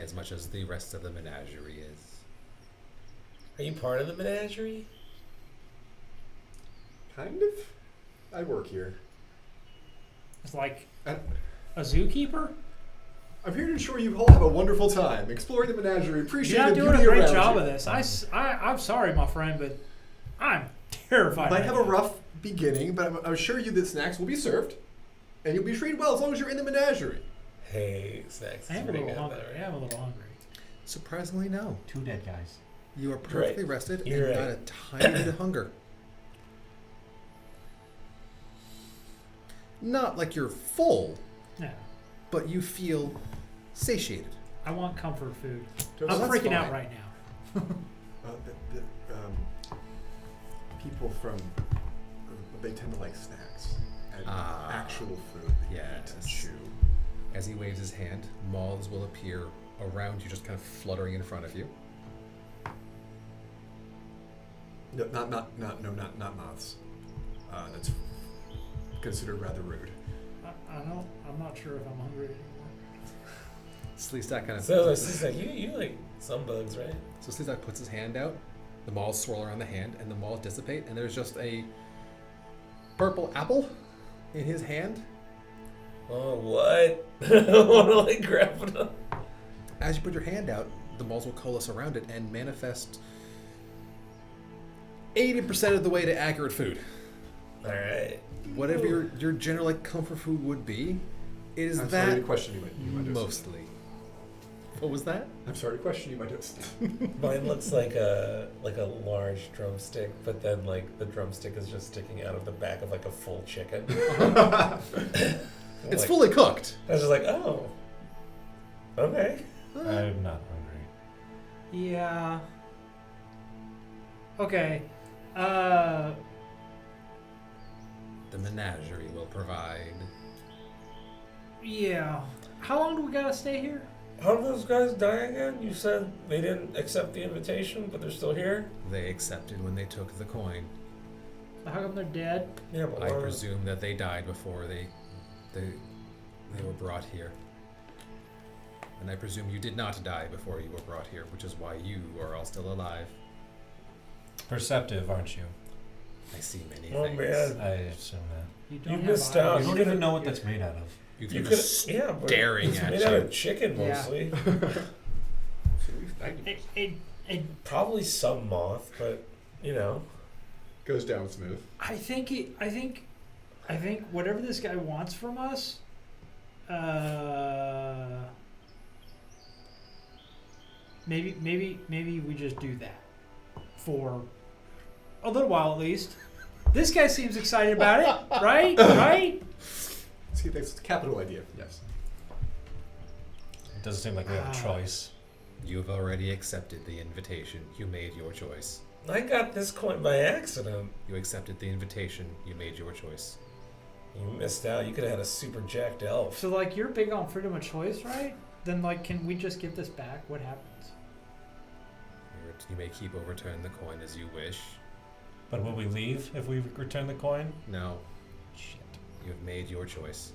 Speaker 6: As much as the rest of the menagerie is.
Speaker 3: Are you part of the menagerie?
Speaker 2: Kind of. I work here.
Speaker 4: It's like
Speaker 2: And
Speaker 4: a zookeeper.
Speaker 2: I'm here to ensure you all have a wonderful time exploring the menagerie. Appreciate
Speaker 4: You're not
Speaker 2: the
Speaker 4: doing
Speaker 2: beauty
Speaker 4: a great
Speaker 2: around
Speaker 4: job
Speaker 2: you.
Speaker 4: of this. I'm sorry, my friend, but I'm terrified.
Speaker 2: Might
Speaker 4: right
Speaker 2: have
Speaker 4: now.
Speaker 2: a rough beginning, but I assure you that snacks will be served, and you'll be treated well as long as you're in the menagerie.
Speaker 3: Hey, Snacks.
Speaker 4: I am a
Speaker 3: pretty
Speaker 4: little
Speaker 3: good,
Speaker 4: hungry.
Speaker 3: though,
Speaker 4: I am a little hungry.
Speaker 6: Surprisingly, no.
Speaker 5: 2 dead guys.
Speaker 6: You are perfectly
Speaker 3: right.
Speaker 6: rested
Speaker 3: You're
Speaker 6: and got
Speaker 3: right.
Speaker 6: a tiny bit of hunger. Not like you're full,
Speaker 4: No,
Speaker 6: but you feel satiated.
Speaker 4: I want comfort food.
Speaker 2: Well,
Speaker 4: I'm
Speaker 6: that's
Speaker 4: freaking out
Speaker 6: fine.
Speaker 4: right now.
Speaker 2: People from they tend to like snacks and
Speaker 6: Ah.
Speaker 2: actual food that you eat and
Speaker 6: Yes.
Speaker 2: chew.
Speaker 6: As he waves his hand, moths will appear around you, just kind of fluttering in front of you.
Speaker 2: No, not moths. That's considered rather rude.
Speaker 4: I'm not sure if I'm hungry anymore.
Speaker 6: Sleestak kind of
Speaker 3: So it's like you like some bugs, right?
Speaker 6: So Sleestak puts his hand out, the moths swirl around the hand, and the moths dissipate, and there's just a purple apple in his hand.
Speaker 3: Oh, what? I want to like grab it up.
Speaker 6: As you put your hand out, the moths will coalesce around it and manifest 80% of the way to accurate food.
Speaker 3: All right.
Speaker 6: Whatever your general like comfort food would be, it is
Speaker 2: I'm sorry to
Speaker 6: that
Speaker 2: question you, my docent.
Speaker 6: mostly. What was that?
Speaker 2: I'm sorry to question you, my docent.
Speaker 3: Mine looks like a large drumstick, but then like the drumstick is just sticking out of the back of like a full chicken.
Speaker 6: It's
Speaker 3: Like,
Speaker 6: fully cooked.
Speaker 3: I was just like, oh, okay.
Speaker 5: I'm not hungry.
Speaker 4: Yeah. Okay.
Speaker 6: The menagerie will provide.
Speaker 4: Yeah. How long do we gotta stay here?
Speaker 3: How did those guys die again? You said they didn't accept the invitation, but they're still here?
Speaker 6: They accepted when they took the coin.
Speaker 4: How come they're dead?
Speaker 3: Yeah, but
Speaker 6: I
Speaker 3: why-
Speaker 6: presume that they died before they were brought here. And I presume you did not die before you were brought here, which is why you are all still alive.
Speaker 5: Perceptive, aren't you?
Speaker 6: I see many
Speaker 3: Oh,
Speaker 6: things.
Speaker 3: man.
Speaker 5: I assume that.
Speaker 4: You don't
Speaker 3: You
Speaker 4: have
Speaker 3: missed
Speaker 4: eyes.
Speaker 3: out.
Speaker 5: You don't
Speaker 3: could've-
Speaker 5: even know what that's made out of.
Speaker 6: You've
Speaker 3: You
Speaker 6: been
Speaker 3: could,
Speaker 6: just
Speaker 3: yeah, but
Speaker 6: staring
Speaker 3: it's
Speaker 6: at
Speaker 3: made
Speaker 6: you.
Speaker 3: out of chicken
Speaker 4: Yeah.
Speaker 3: mostly.
Speaker 4: It
Speaker 3: Probably some moth, but you know.
Speaker 2: Goes down smooth.
Speaker 4: I think whatever this guy wants from us, maybe we just do that for a little while at least. This guy seems excited about it, right? Right?
Speaker 2: See, that's a capital idea. Yes.
Speaker 5: It doesn't seem like we have a choice.
Speaker 6: You have already accepted the invitation. You made your choice.
Speaker 3: I got this coin by accident.
Speaker 6: You accepted the invitation. You made your choice.
Speaker 3: You missed out. You could have had a super jacked elf.
Speaker 4: So like you're big on freedom of choice, right? Then like, can we just give this back? What happens?
Speaker 6: You may keep or return the coin as you wish.
Speaker 5: But will we leave if we return the coin?
Speaker 6: No,
Speaker 5: Shit.
Speaker 6: you have made your choice.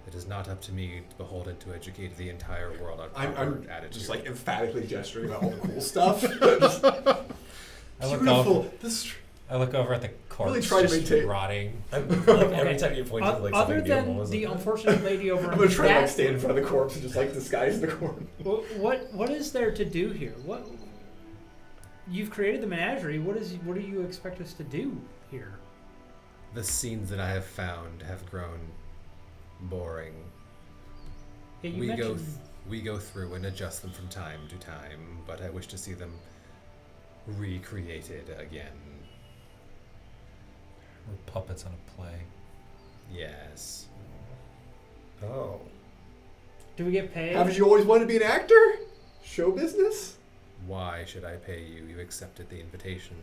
Speaker 6: It is not up to me to beholden to educate the entire world on
Speaker 2: I'm
Speaker 6: proper attitude.
Speaker 2: just like emphatically gesturing about all the cool stuff.
Speaker 5: I look
Speaker 2: Beautiful.
Speaker 5: over.
Speaker 2: This
Speaker 5: I look over at the corpse,
Speaker 2: Really try to
Speaker 5: just
Speaker 2: maintain-
Speaker 5: rotting.
Speaker 3: Every time you point to like
Speaker 4: Other
Speaker 3: something new,
Speaker 4: than
Speaker 3: what was
Speaker 4: the
Speaker 3: it?
Speaker 4: unfortunate lady over
Speaker 2: I'm
Speaker 4: on
Speaker 2: gonna
Speaker 4: the
Speaker 2: try to like
Speaker 4: back,
Speaker 2: stand in front of the corpse and just like disguise the corpse.
Speaker 4: what is there to do here? What you've created the menagerie? What do you expect us to do here?
Speaker 6: The scenes that I have found have grown boring.
Speaker 4: Yeah, you
Speaker 6: We
Speaker 4: mentioned
Speaker 6: we go through and adjust them from time to time, but I wish to see them recreated again.
Speaker 5: We're puppets on a play.
Speaker 6: Yes.
Speaker 3: Oh.
Speaker 4: do we get paid?
Speaker 2: Haven't you always wanted to be an actor? Show business?
Speaker 6: Why should I pay you? You accepted the invitation.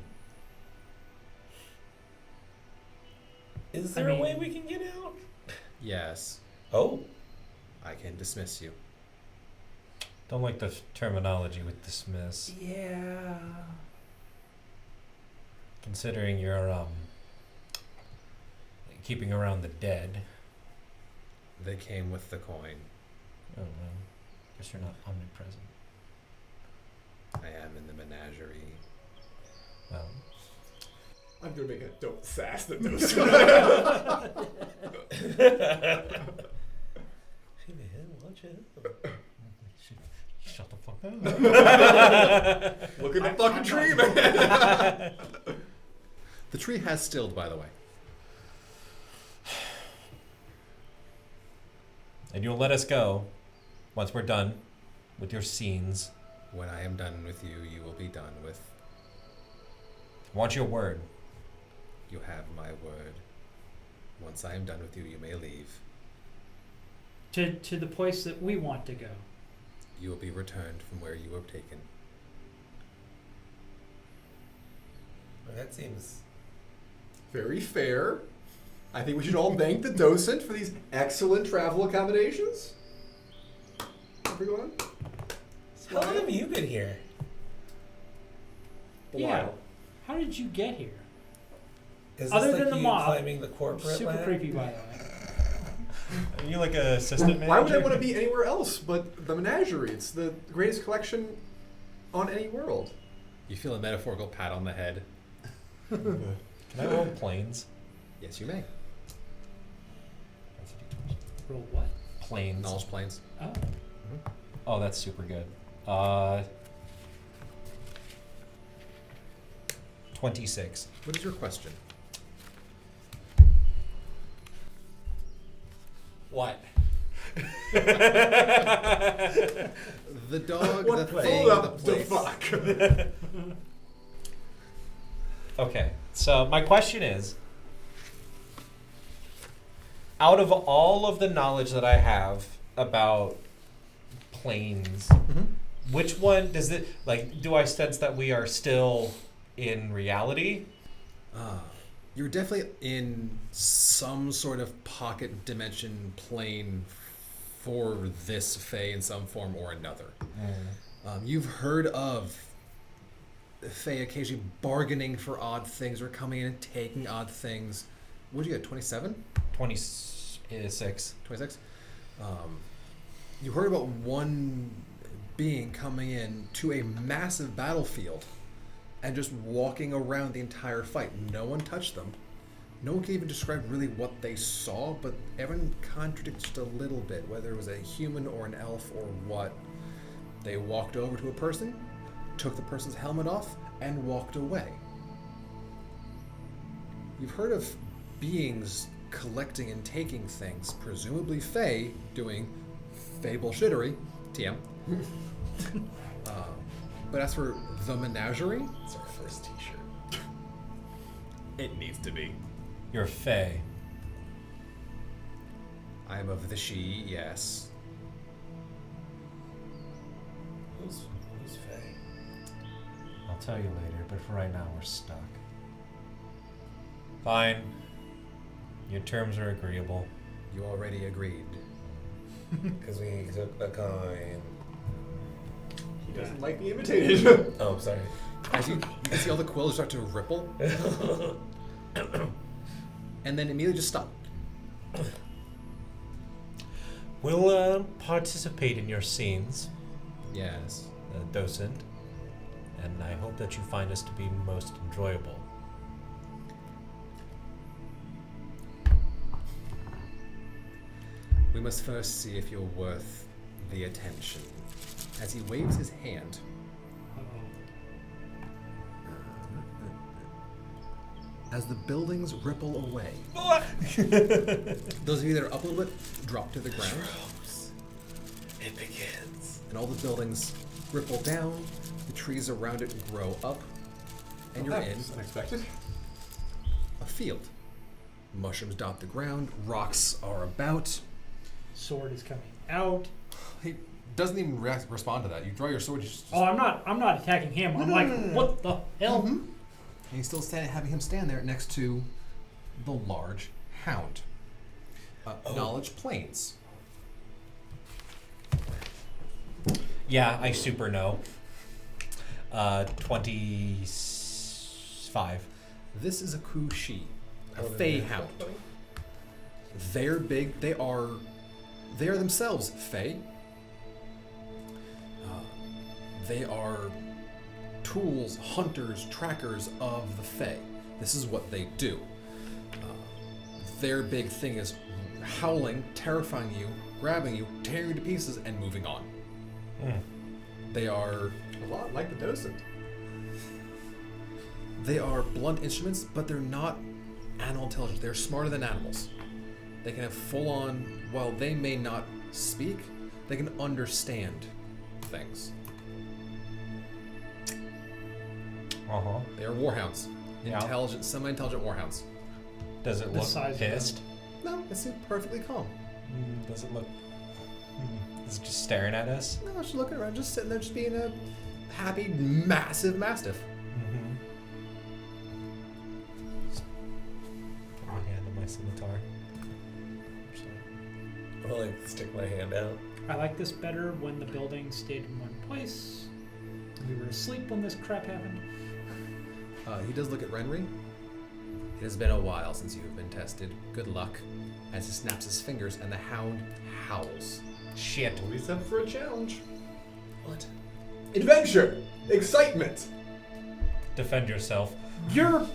Speaker 3: Is
Speaker 4: I
Speaker 3: there a
Speaker 4: mean-
Speaker 3: way we can get out?
Speaker 6: Yes,
Speaker 3: Oh.
Speaker 6: I can dismiss you.
Speaker 5: Don't like the terminology with dismiss.
Speaker 4: Yeah.
Speaker 5: Considering you're keeping around the dead.
Speaker 6: They came with the coin.
Speaker 5: Oh well. Guess you're not omnipresent.
Speaker 6: I am in the menagerie.
Speaker 5: Well,
Speaker 2: I'm gonna make a dope sass that knows.
Speaker 3: Hey man, watch out.
Speaker 5: shut the fuck up.
Speaker 2: Look at the fucking tree, man.
Speaker 6: The tree has stilled, by the way.
Speaker 5: And you'll let us go once we're done with your scenes.
Speaker 6: When I am done with you, you will be done with.
Speaker 5: I want your word.
Speaker 6: You have my word. Once I am done with you, you may leave.
Speaker 4: To the place that we want to go.
Speaker 6: You will be returned from where you were taken.
Speaker 3: Well, that seems.
Speaker 2: Very fair. I think we should all thank the docent for these excellent travel accommodations. Everyone?
Speaker 3: How long have you been here?
Speaker 2: A
Speaker 4: Yeah.
Speaker 2: while.
Speaker 4: How did you get here?
Speaker 3: Is
Speaker 4: Other
Speaker 3: this
Speaker 4: than
Speaker 3: like
Speaker 4: the
Speaker 3: you
Speaker 4: mob,
Speaker 3: climbing the corporate
Speaker 4: Super
Speaker 3: ladder?
Speaker 4: creepy, by the way.
Speaker 5: Are you like a assistant manager?
Speaker 2: Why would I want to be anywhere else but the menagerie? It's the greatest collection on any world.
Speaker 6: You feel a metaphorical pat on the head.
Speaker 5: Can I roll planes?
Speaker 6: Yes, you may.
Speaker 5: That's a D20.
Speaker 4: Roll what?
Speaker 5: Planes.
Speaker 6: Knowledge planes.
Speaker 4: Oh.
Speaker 5: Oh, that's super good. 26.
Speaker 6: What is your question?
Speaker 5: What?
Speaker 6: The dog,
Speaker 2: What
Speaker 6: the
Speaker 2: place?
Speaker 6: thing,
Speaker 2: Hold
Speaker 6: the
Speaker 2: up the
Speaker 6: place.
Speaker 2: fuck.
Speaker 5: Okay, so my question is, out of all of the knowledge that I have about planes, which one does it, like, do I sense that we are still in reality?
Speaker 6: You're definitely in some sort of pocket dimension plane for this Fae in some form or another. You've heard of Fae occasionally bargaining for odd things or coming in and taking odd things. What did you get, 27?
Speaker 5: 26.
Speaker 6: 26? You heard about one being coming in to a massive battlefield and just walking around the entire fight. No one touched them. No one can even describe really what they saw, but everyone contradicts just a little bit, whether it was a human or an elf or what. They walked over to a person, took the person's helmet off, and walked away. You've heard of beings collecting and taking things, presumably Fae, doing Fae bullshittery, TM. But as for the menagerie,
Speaker 3: It's our first t-shirt.
Speaker 2: It needs to be.
Speaker 5: You're Fae.
Speaker 6: I am of the she, yes.
Speaker 3: Who's Faye?
Speaker 5: I'll tell you later, but for right now, we're stuck. Fine. Your terms are agreeable.
Speaker 6: You already agreed.
Speaker 3: Because we took the coin.
Speaker 2: He doesn't like being imitated.
Speaker 3: Oh, sorry.
Speaker 6: As you can see all the quills start to ripple, and then immediately just stop.
Speaker 5: We'll participate in your scenes,
Speaker 1: Yes.
Speaker 5: Docent, and I hope that you find us to be most enjoyable.
Speaker 6: We must first see if you're worth the attention. As he waves his hand, as the buildings ripple away, those of you that are up a little bit drop to the ground.
Speaker 3: It begins.
Speaker 6: And all the buildings ripple down, the trees around it grow up, and you're in
Speaker 2: Unexpected.
Speaker 6: a field. Mushrooms dot the ground, rocks are about.
Speaker 4: Sword is coming out.
Speaker 2: He doesn't even respond to that. You draw your sword. You just
Speaker 4: Oh, I'm not attacking him. I'm like, what the hell?
Speaker 6: And he's still having him stand there next to the large hound. Knowledge planes.
Speaker 5: Yeah, I super know. 25.
Speaker 6: This is a Kushi, a Fey hound. They're big. They are themselves Fey. They are tools, hunters, trackers of the Fey. This is what they do. Their big thing is howling, terrifying you, grabbing you, tearing you to pieces, and moving on. They are
Speaker 2: a lot like the Docent.
Speaker 6: They are blunt instruments, but they're not animal intelligence. They're smarter than animals. They can have full-on, while they may not speak, they can understand things.
Speaker 5: Uh-huh.
Speaker 6: They are warhounds.
Speaker 5: Yeah.
Speaker 6: Intelligent, semi-intelligent warhounds.
Speaker 5: Does it
Speaker 4: The
Speaker 5: look
Speaker 4: size of
Speaker 5: pissed?
Speaker 6: No, it seems perfectly calm.
Speaker 5: Does it look... Is it just staring at us?
Speaker 6: No, just looking around, just sitting there, just being a happy, massive mastiff.
Speaker 5: Mm-hmm. Put my hand on my scimitar.
Speaker 3: I'll like stick my hand out.
Speaker 4: I like this better when the building stayed in one place. We were asleep when this crap happened.
Speaker 6: He does look at Renry. It has been a while since you have been tested. Good luck. As he snaps his fingers and the hound howls.
Speaker 5: Shit.
Speaker 2: We set for a challenge.
Speaker 3: What?
Speaker 2: Adventure, excitement.
Speaker 5: Defend yourself.
Speaker 4: You're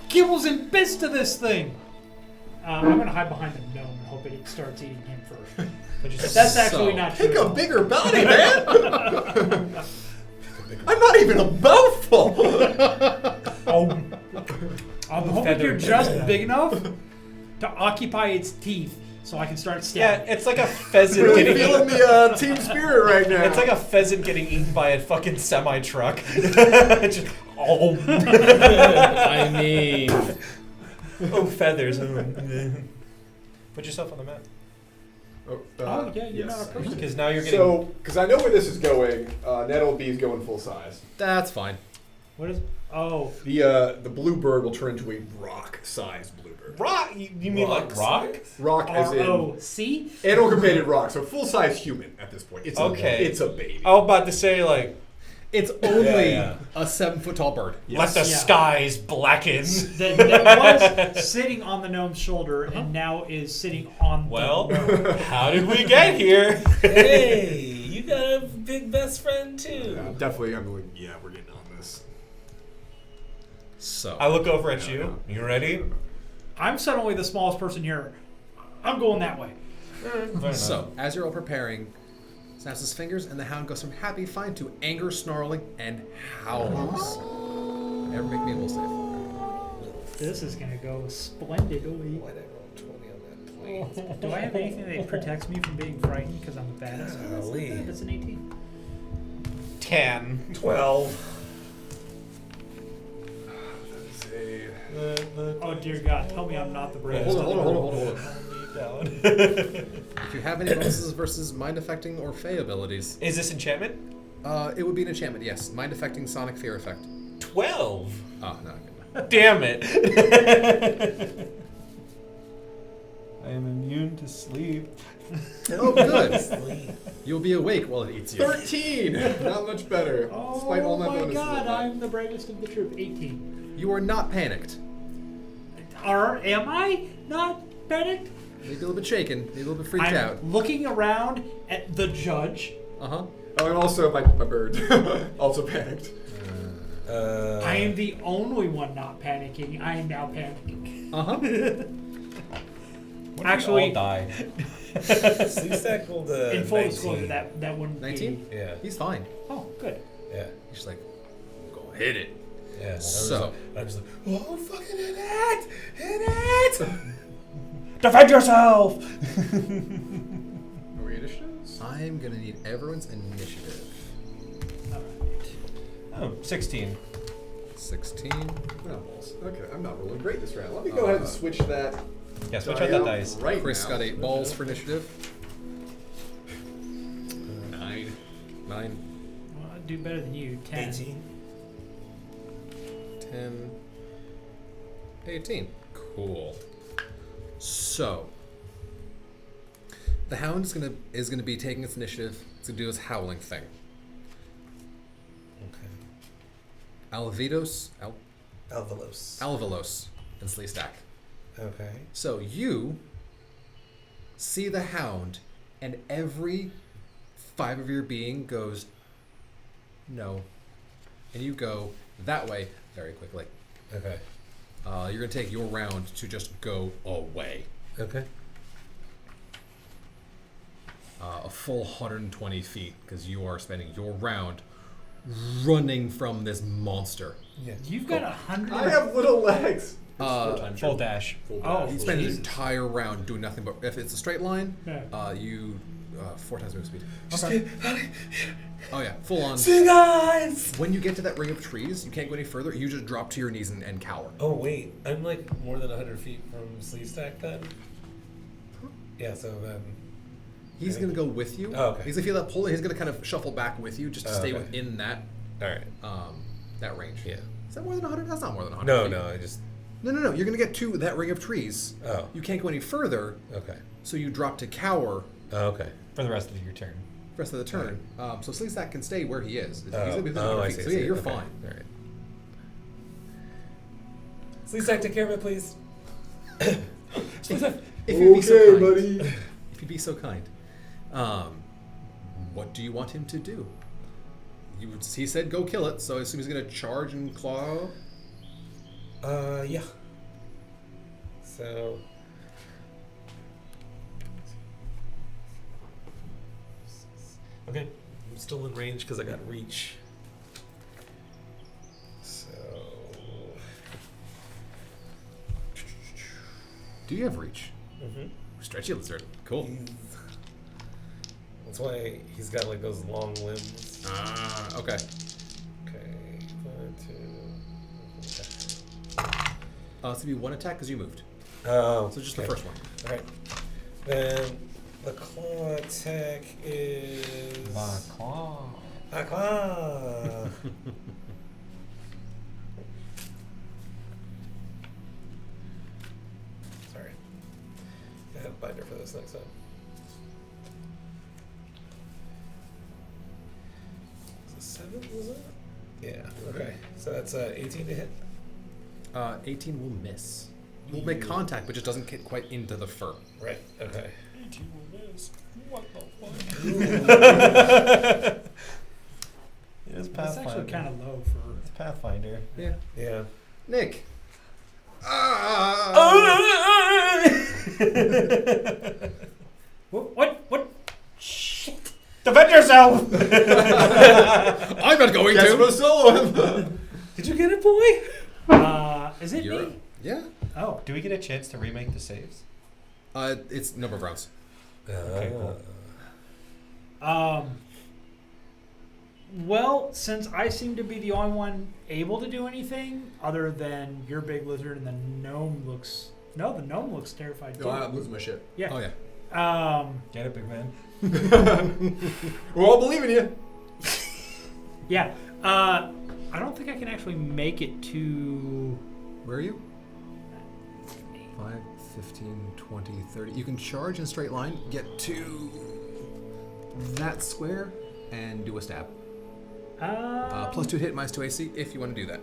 Speaker 4: kibbles and bits to this thing! I'm gonna hide behind the gnome and hope it starts eating him first. That's actually not true.
Speaker 2: Pick a bigger bounty, man. I'm not even a mouthful.
Speaker 4: I'm hoping you're just big enough to occupy its teeth so I can start
Speaker 5: Yeah,
Speaker 4: stabbing.
Speaker 5: it's like a pheasant
Speaker 2: Really
Speaker 5: getting
Speaker 2: feeling
Speaker 5: eaten.
Speaker 2: the team spirit right now.
Speaker 5: It's like a pheasant getting eaten by a fucking semi-truck. Just,
Speaker 3: I mean,
Speaker 5: oh, feathers. Put yourself on the map.
Speaker 4: Oh, yeah, you're not a person.
Speaker 5: Because now you're getting...
Speaker 2: So, because I know where this is going, Nettle B is going full size.
Speaker 6: That's fine.
Speaker 4: What is... Oh.
Speaker 2: The blue bird will turn into a rock-sized blue bird.
Speaker 5: rock? You mean like rock?
Speaker 2: Rock as in
Speaker 4: R-O-C?
Speaker 2: animal companion rock, so full-size human at this point. It's
Speaker 5: Okay.
Speaker 2: It's a baby.
Speaker 5: I was about to say, like,
Speaker 6: It's only
Speaker 2: Yeah.
Speaker 6: a 7-foot tall bird.
Speaker 5: let the
Speaker 4: Yeah.
Speaker 5: skies blacken.
Speaker 4: That was sitting on the gnome's shoulder and now is sitting on
Speaker 5: Well,
Speaker 4: the gnome.
Speaker 5: how did we get here?
Speaker 3: hey, you got a big best friend too.
Speaker 2: Yeah, definitely, I'm like, yeah, we're getting on this.
Speaker 6: So
Speaker 5: I look over at you. You ready?
Speaker 4: I'm suddenly the smallest person here. I'm going that way.
Speaker 6: So, as you're all preparing, snaps his fingers, and the hound goes from happy, fine to anger, snarling, and howls. Ever make me a will save.
Speaker 4: This is gonna go splendidly.
Speaker 3: Why did I roll 20 on that plane?
Speaker 4: Do I have anything that protects me from being frightened because I'm a badass?
Speaker 3: Golly.
Speaker 4: That's an 18.
Speaker 5: 10.
Speaker 2: 12. That is
Speaker 4: Oh dear God, tell me I'm not the bravest.
Speaker 2: hold on.
Speaker 6: If you have any bonuses versus mind affecting or fey abilities,
Speaker 5: Is this enchantment?
Speaker 6: it would be an enchantment, yes. Mind affecting sonic fear effect.
Speaker 5: 12.
Speaker 6: Oh, no, good.
Speaker 5: Damn it. I am immune to sleep.
Speaker 6: Oh, good. You'll be awake while it eats you.
Speaker 2: 13! Not much better. Despite all
Speaker 4: Oh
Speaker 2: my
Speaker 4: my
Speaker 2: bonuses.
Speaker 4: God, I'm the bravest of the troop. 18.
Speaker 6: You are not panicked.
Speaker 4: Am I not panicked?
Speaker 6: Maybe a little bit shaken. Maybe a little bit freaked
Speaker 4: I'm
Speaker 6: out.
Speaker 4: looking around at the judge.
Speaker 6: Uh-huh.
Speaker 2: Oh, and also my bird also panicked.
Speaker 4: I am the only one not panicking. I am now panicking.
Speaker 6: Uh-huh.
Speaker 5: What if
Speaker 4: Actually-
Speaker 5: we all die?
Speaker 3: Sleestack rolled a
Speaker 4: In full
Speaker 3: 19.
Speaker 4: disclosure, that wouldn't
Speaker 6: 19?
Speaker 4: be...
Speaker 3: Yeah.
Speaker 6: He's fine.
Speaker 4: Oh, good.
Speaker 3: Yeah.
Speaker 6: He's just like, go hit it.
Speaker 3: Yeah.
Speaker 6: So-
Speaker 3: I was like, oh, fucking hit it! Hit it!
Speaker 5: Defend yourself!
Speaker 2: Are we initiatives?
Speaker 6: I'm going to need everyone's initiative.
Speaker 4: All right.
Speaker 5: Oh, 16.
Speaker 6: 16.
Speaker 2: No balls. Okay, I'm not rolling great this round. Let me go ahead and switch that.
Speaker 5: Yeah, switch out that dice.
Speaker 2: Right
Speaker 6: Chris
Speaker 2: now.
Speaker 6: got 8 balls for initiative.
Speaker 2: 9.
Speaker 6: 9,
Speaker 4: Well, I'd do better than you. 10.
Speaker 3: 18.
Speaker 6: 10, 18. Cool. So, the hound is gonna be taking its initiative to do his howling thing.
Speaker 3: Okay.
Speaker 6: Alvalos
Speaker 3: Alvalos.
Speaker 6: and Sleestack.
Speaker 3: Okay.
Speaker 6: So you see the hound, and every 5 of your being goes, no. And you go that way very quickly.
Speaker 3: Okay.
Speaker 6: You're going to take your round to just go away.
Speaker 3: Okay.
Speaker 6: A full 120 feet, because you are spending your round running from this monster.
Speaker 3: Yeah.
Speaker 4: You've got 100.
Speaker 2: I have little legs.
Speaker 5: Full dash.
Speaker 4: Oh,
Speaker 6: You spend the
Speaker 4: Jesus.
Speaker 6: entire round doing nothing but, if it's a straight line,
Speaker 4: Yeah.
Speaker 6: you 4 times move speed.
Speaker 4: Okay.
Speaker 6: Oh yeah, full on.
Speaker 3: See guys!
Speaker 6: When you get to that ring of trees, you can't go any further. You just drop to your knees and cower.
Speaker 3: Oh wait, I'm like more than 100 feet from Sleestack then. Yeah, so then.
Speaker 6: He's gonna go with you.
Speaker 3: Oh, okay.
Speaker 6: He's gonna feel that pull, and he's gonna kind of shuffle back with you just to
Speaker 3: Oh,
Speaker 6: stay
Speaker 3: okay.
Speaker 6: within that
Speaker 3: All right.
Speaker 6: that range.
Speaker 3: Yeah.
Speaker 6: Is that more than 100? That's not more than 100.
Speaker 3: No,
Speaker 6: feet.
Speaker 3: no, I just.
Speaker 6: No. You're gonna get to that ring of trees.
Speaker 3: Oh.
Speaker 6: You can't go any further,
Speaker 3: Okay.
Speaker 6: so you drop to cower
Speaker 3: Oh, okay.
Speaker 5: For the rest of your turn.
Speaker 6: rest of the turn. So Sleestack can stay where he is. He's
Speaker 3: Oh,
Speaker 6: gonna be within
Speaker 3: oh
Speaker 6: 100
Speaker 3: I
Speaker 6: feet.
Speaker 3: see.
Speaker 6: So
Speaker 3: I
Speaker 6: yeah,
Speaker 3: see.
Speaker 6: you're
Speaker 3: Okay.
Speaker 6: fine.
Speaker 3: All right. Sleestack, take care of it, please.
Speaker 6: If you'd be so
Speaker 2: Okay,
Speaker 6: kind.
Speaker 2: buddy.
Speaker 6: If you'd be so kind. What do you want him to do? He said go kill it, so I assume he's gonna charge and claw.
Speaker 3: Yeah. So. Okay, I'm still in range because I got reach. So.
Speaker 6: Do you have reach?
Speaker 3: Mm-hmm.
Speaker 6: Stretchy lizard. Cool.
Speaker 3: That's why he's got like those long limbs.
Speaker 6: Okay.
Speaker 3: Okay, 1, 2. Okay.
Speaker 6: So it'd be 1 attack because you moved.
Speaker 3: Oh,
Speaker 6: So just the
Speaker 3: okay.
Speaker 6: first one.
Speaker 3: Alright. Then the claw attack is.
Speaker 5: Claw.
Speaker 3: Ah, claw! Sorry. I have a binder for this next time. Is it 7, was it? Yeah, okay. So that's 18 to hit.
Speaker 6: 18 will miss. Will make contact, but just doesn't get quite into the fur.
Speaker 3: Right, okay.
Speaker 5: What the fuck? It is
Speaker 4: That's
Speaker 5: Pathfinder.
Speaker 4: actually kind of low for.
Speaker 5: It's Pathfinder.
Speaker 6: Yeah.
Speaker 3: Yeah.
Speaker 6: Nick.
Speaker 4: What? Shit.
Speaker 5: Defend yourself!
Speaker 6: I'm not going
Speaker 2: Guess
Speaker 6: to.
Speaker 2: we'll solo him.
Speaker 3: Did you get it, boy?
Speaker 4: Is it
Speaker 6: You're-
Speaker 4: me?
Speaker 6: Yeah.
Speaker 4: Oh.
Speaker 5: Do we get a chance to remake the saves?
Speaker 6: It's number of rounds.
Speaker 5: Okay, cool.
Speaker 4: Well, since I seem to be the only one able to do anything other than your big lizard and the gnome looks. No, the gnome looks terrified too.
Speaker 2: No, I'm losing my shit.
Speaker 4: Yeah.
Speaker 6: Oh yeah.
Speaker 5: Get it, big man.
Speaker 2: We're all believing you.
Speaker 4: Yeah. I don't think I can actually make it to.
Speaker 6: Where are you? 5, 15, 20, 30. You can charge in a straight line, get to that square, and do a stab. +2 hit, -2 AC, if you want to do that.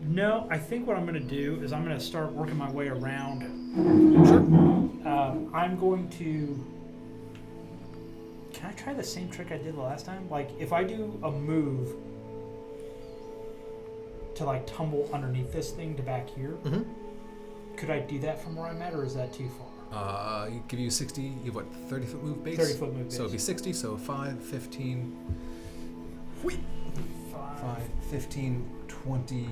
Speaker 4: No, I think what I'm going to do is I'm going to start working my way around.
Speaker 6: Sure.
Speaker 4: I'm going to. Can I try the same trick I did the last time? Like, if I do a move to like tumble underneath this thing to back here, could I do that from where I'm at, or is that too far?
Speaker 6: Give you 60. You have what? 30-foot move base.
Speaker 4: 30-foot move base.
Speaker 6: So it'd be 60. So 5, 15. Whee! 5, 15, 20,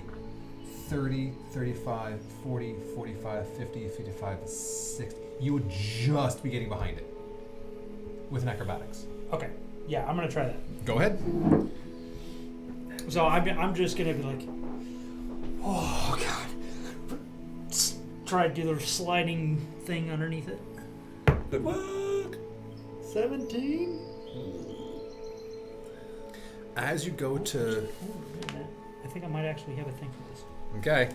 Speaker 6: 30, 35, 40, 45, 50, 55, 60. You would just be getting behind it with an acrobatics.
Speaker 4: Okay. Yeah, I'm gonna try that.
Speaker 6: Go ahead.
Speaker 4: So I'm just gonna be like, oh god, try to do the sliding thing underneath it.
Speaker 3: Good luck.
Speaker 4: 17.
Speaker 6: As you go to...
Speaker 4: I think I might actually have a thing for this.
Speaker 6: Okay.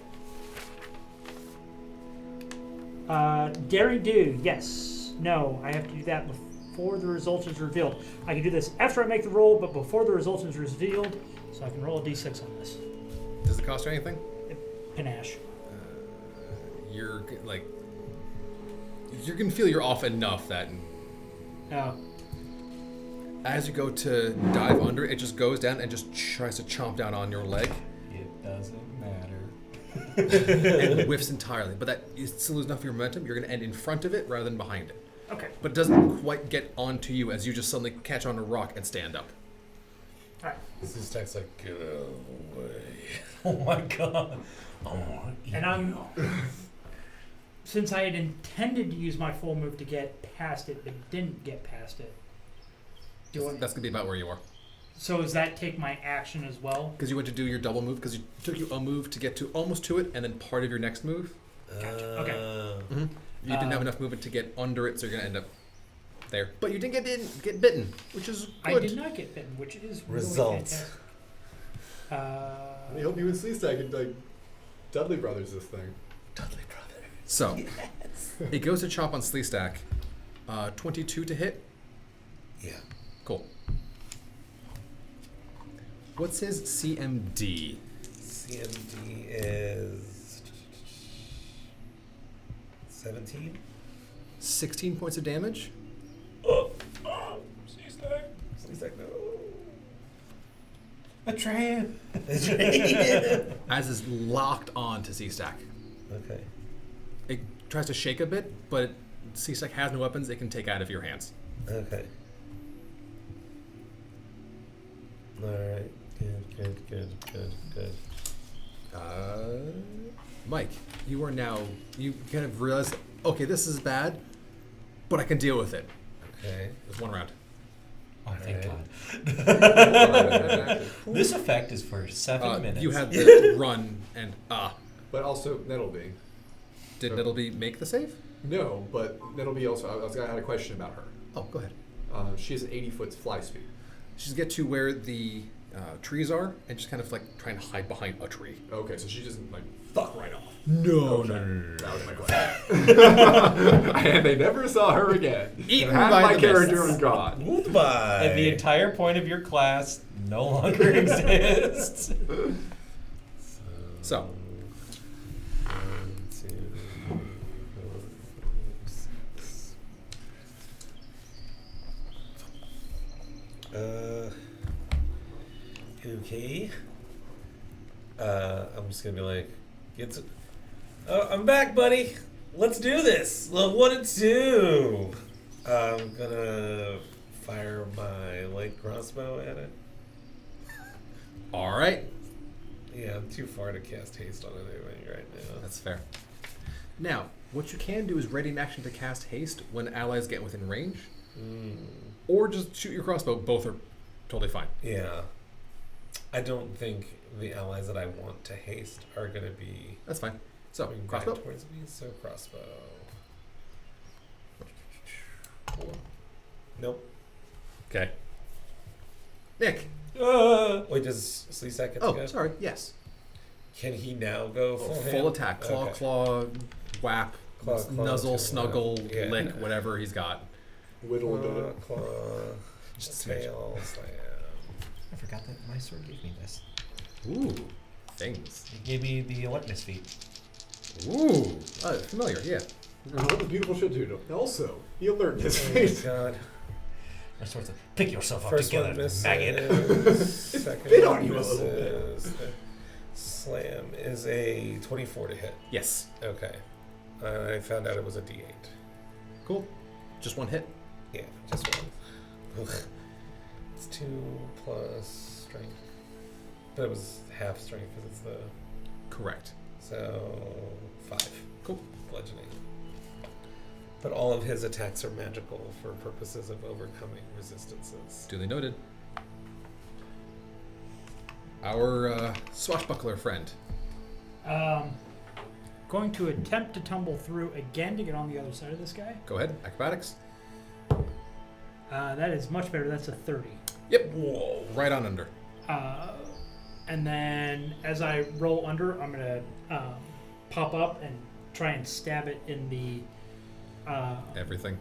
Speaker 4: Daring do, yes. No, I have to do that before the result is revealed. I can do this after I make the roll, but before the result is revealed, so I can roll a d6 on this.
Speaker 6: Does it cost you anything?
Speaker 4: Panache.
Speaker 6: You're like... You can feel you're off enough that...
Speaker 4: Oh.
Speaker 6: As you go to dive under, it just goes down and just tries to chomp down on your leg.
Speaker 5: It doesn't matter.
Speaker 6: And whiffs entirely. But that you still lose enough of your momentum, you're going to end in front of it rather than behind it.
Speaker 4: Okay.
Speaker 6: But it doesn't quite get onto you as you just suddenly catch on a rock and stand up.
Speaker 4: Alright.
Speaker 3: This is text like, get away.
Speaker 5: Oh my god.
Speaker 4: And I'm... Since I had intended to use my full move to get past it, but didn't get past it,
Speaker 6: That's going to be about where you are.
Speaker 4: so does that take my action as well?
Speaker 6: Because you went to do your double move, because it took you a move to get to almost to it, and then part of your next move.
Speaker 4: Gotcha. Okay.
Speaker 6: You didn't have enough movement to get under it, so you're going to end up there. But you didn't get bitten, which is good.
Speaker 4: I did not get bitten, which is really
Speaker 3: Results.
Speaker 4: fantastic.
Speaker 2: I hope you and Sleestack could like Dudley Brothers this thing.
Speaker 3: Dudley Brothers.
Speaker 6: So, it goes to chop on Sleestack. 22 to hit.
Speaker 3: Yeah.
Speaker 6: Cool. What's his CMD?
Speaker 3: CMD is 17.
Speaker 6: 16 points of damage.
Speaker 3: He's like, no.
Speaker 5: Betray him.
Speaker 6: As is locked on to C-Stack.
Speaker 3: Okay.
Speaker 6: It tries to shake a bit, but C-Stack has no weapons it can take out of your hands.
Speaker 3: Okay. All right. Good.
Speaker 6: Mike, you are now, you kind of realize, okay, this is bad, but I can deal with it.
Speaker 3: Okay.
Speaker 6: There's one round.
Speaker 5: Oh, thank
Speaker 3: Alright.
Speaker 5: God. This effect is for 7 minutes.
Speaker 6: You had the run and
Speaker 2: But also Nettleby.
Speaker 6: did Nettleby make the save?
Speaker 2: No, but Nettleby also. I had a question about her.
Speaker 6: Oh, go ahead.
Speaker 2: She has an 80-foot fly speed.
Speaker 6: She's get to where the trees are and just kind of like trying to hide behind a tree.
Speaker 2: Okay, so she doesn't like fuck right off.
Speaker 6: No,
Speaker 2: That was my question. And they never saw her again.
Speaker 6: Eaten
Speaker 2: Half
Speaker 6: by
Speaker 2: my
Speaker 6: the
Speaker 2: character
Speaker 6: mists.
Speaker 2: was gone.
Speaker 3: Goodbye.
Speaker 5: And the entire point of your class no longer exists.
Speaker 6: So,
Speaker 3: 1, 2, 3, 4, 5, 6. Okay. I'm just gonna be like, I'm back, buddy. Let's do this. Level 1 and 2. I'm gonna fire my light crossbow at it.
Speaker 6: all right.
Speaker 3: Yeah, I'm too far to cast haste on anything right now.
Speaker 6: That's fair. Now, what you can do is ready an action to cast haste when allies get within range, or just shoot your crossbow. Both are totally fine.
Speaker 3: Yeah. I don't think the allies that I want to haste are going to be
Speaker 6: That's fine. So,
Speaker 3: coming back
Speaker 6: crossbow.
Speaker 3: towards me, so crossbow. Nope.
Speaker 6: Okay. Nick.
Speaker 3: Wait, does Sleestack get to
Speaker 6: Oh,
Speaker 3: go?
Speaker 6: sorry. Yes.
Speaker 3: Can he now go
Speaker 6: Full
Speaker 3: hand?
Speaker 6: attack. Claw,
Speaker 3: Okay.
Speaker 6: claw, whap,
Speaker 3: Claw,
Speaker 6: nuzzle,
Speaker 3: to-
Speaker 6: snuggle,
Speaker 3: yeah.
Speaker 6: lick, whatever he's got.
Speaker 2: Whittle and do
Speaker 3: Claw,
Speaker 2: it.
Speaker 3: claw,
Speaker 6: Just a smidge.
Speaker 3: tail, slam.
Speaker 5: I forgot that my sword gave me this.
Speaker 6: Ooh. Things.
Speaker 5: He gave me the alertness feat.
Speaker 6: Ooh, familiar. Yeah.
Speaker 2: All the beautiful shit, dude. Also, he alerted his
Speaker 3: Oh
Speaker 2: face.
Speaker 3: my god.
Speaker 5: Or sorts of pick yourself up
Speaker 3: First one
Speaker 5: together,
Speaker 3: misses.
Speaker 5: maggot.
Speaker 3: Second
Speaker 2: bit
Speaker 3: one
Speaker 2: on you a little bit.
Speaker 3: misses. Slam is a 24 to hit.
Speaker 6: Yes.
Speaker 3: Okay. I found out it was a D8.
Speaker 6: Cool. Just one hit.
Speaker 3: Yeah, just one. Ugh. It's 2 plus strength. But it was half strength because it's the...
Speaker 6: Correct.
Speaker 3: So, 5.
Speaker 6: Cool.
Speaker 3: Bludgeoning. But all of his attacks are magical for purposes of overcoming resistances.
Speaker 6: Duly noted. Our swashbuckler friend.
Speaker 4: Going to attempt to tumble through again to get on the other side of this guy.
Speaker 6: Go ahead. Acrobatics.
Speaker 4: That is much better. That's a 30.
Speaker 6: Yep. Whoa. Right on under.
Speaker 4: And then as I roll under, I'm going to pop up and try and stab it in the...
Speaker 6: Everything.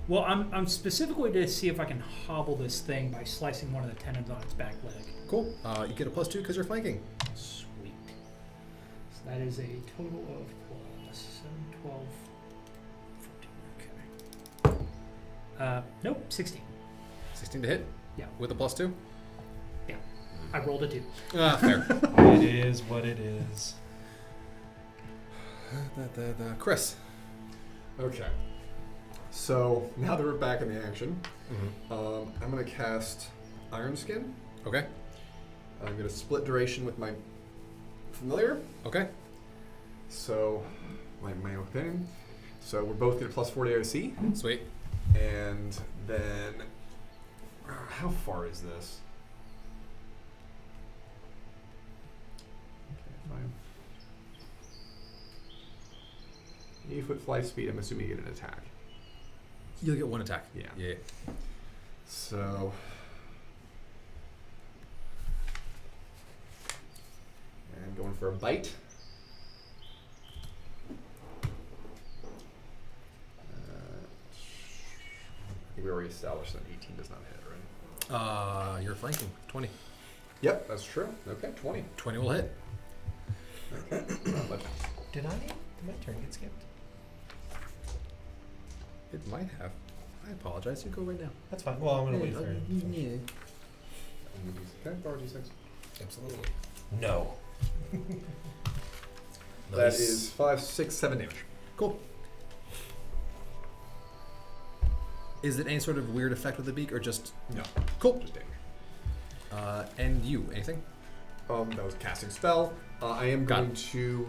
Speaker 4: Well, I'm specifically to see if I can hobble this thing by slicing one of the tendons on its back leg.
Speaker 6: Cool. You get a +2 because you're flanking.
Speaker 4: Sweet. So that is a total of plus 7, 12, 14. Okay. Nope, 16.
Speaker 6: 16 to hit?
Speaker 4: Yeah.
Speaker 6: With a +2?
Speaker 4: Yeah. I rolled a 2.
Speaker 6: Fair.
Speaker 5: It is what it is.
Speaker 6: Chris.
Speaker 2: Okay. So now that we're back in the action,
Speaker 6: Mm-hmm.
Speaker 2: I'm gonna cast Iron Skin.
Speaker 6: Okay.
Speaker 2: I'm gonna split duration with my familiar.
Speaker 6: Okay.
Speaker 2: So my own thing. So we're both gonna +4 to OC,
Speaker 6: Sweet.
Speaker 2: and then how far is this? Okay, fine. 8-foot fly speed. I'm assuming you get an attack.
Speaker 6: You'll get one attack.
Speaker 2: Yeah.
Speaker 6: Yeah.
Speaker 2: So, and going for a bite. I think we already established that 18 does not hit, right?
Speaker 6: You're flanking. 20.
Speaker 2: Yep, that's true. Okay, 20.
Speaker 6: 20 will hit.
Speaker 2: Not much.
Speaker 5: Did my turn get skipped?
Speaker 6: It might have. I apologize. You go right now.
Speaker 5: That's fine. Well, I'm gonna wait for it.
Speaker 6: Yeah.
Speaker 2: Can I borrow D6?
Speaker 3: Absolutely.
Speaker 5: No.
Speaker 2: That
Speaker 6: Nice.
Speaker 2: is 5, 6, 7 damage.
Speaker 6: Cool. Is it any sort of weird effect with the beak, or just
Speaker 2: No.
Speaker 6: cool?
Speaker 2: Just damage.
Speaker 6: And you, anything?
Speaker 2: That was a casting spell. I am
Speaker 6: Got
Speaker 2: going to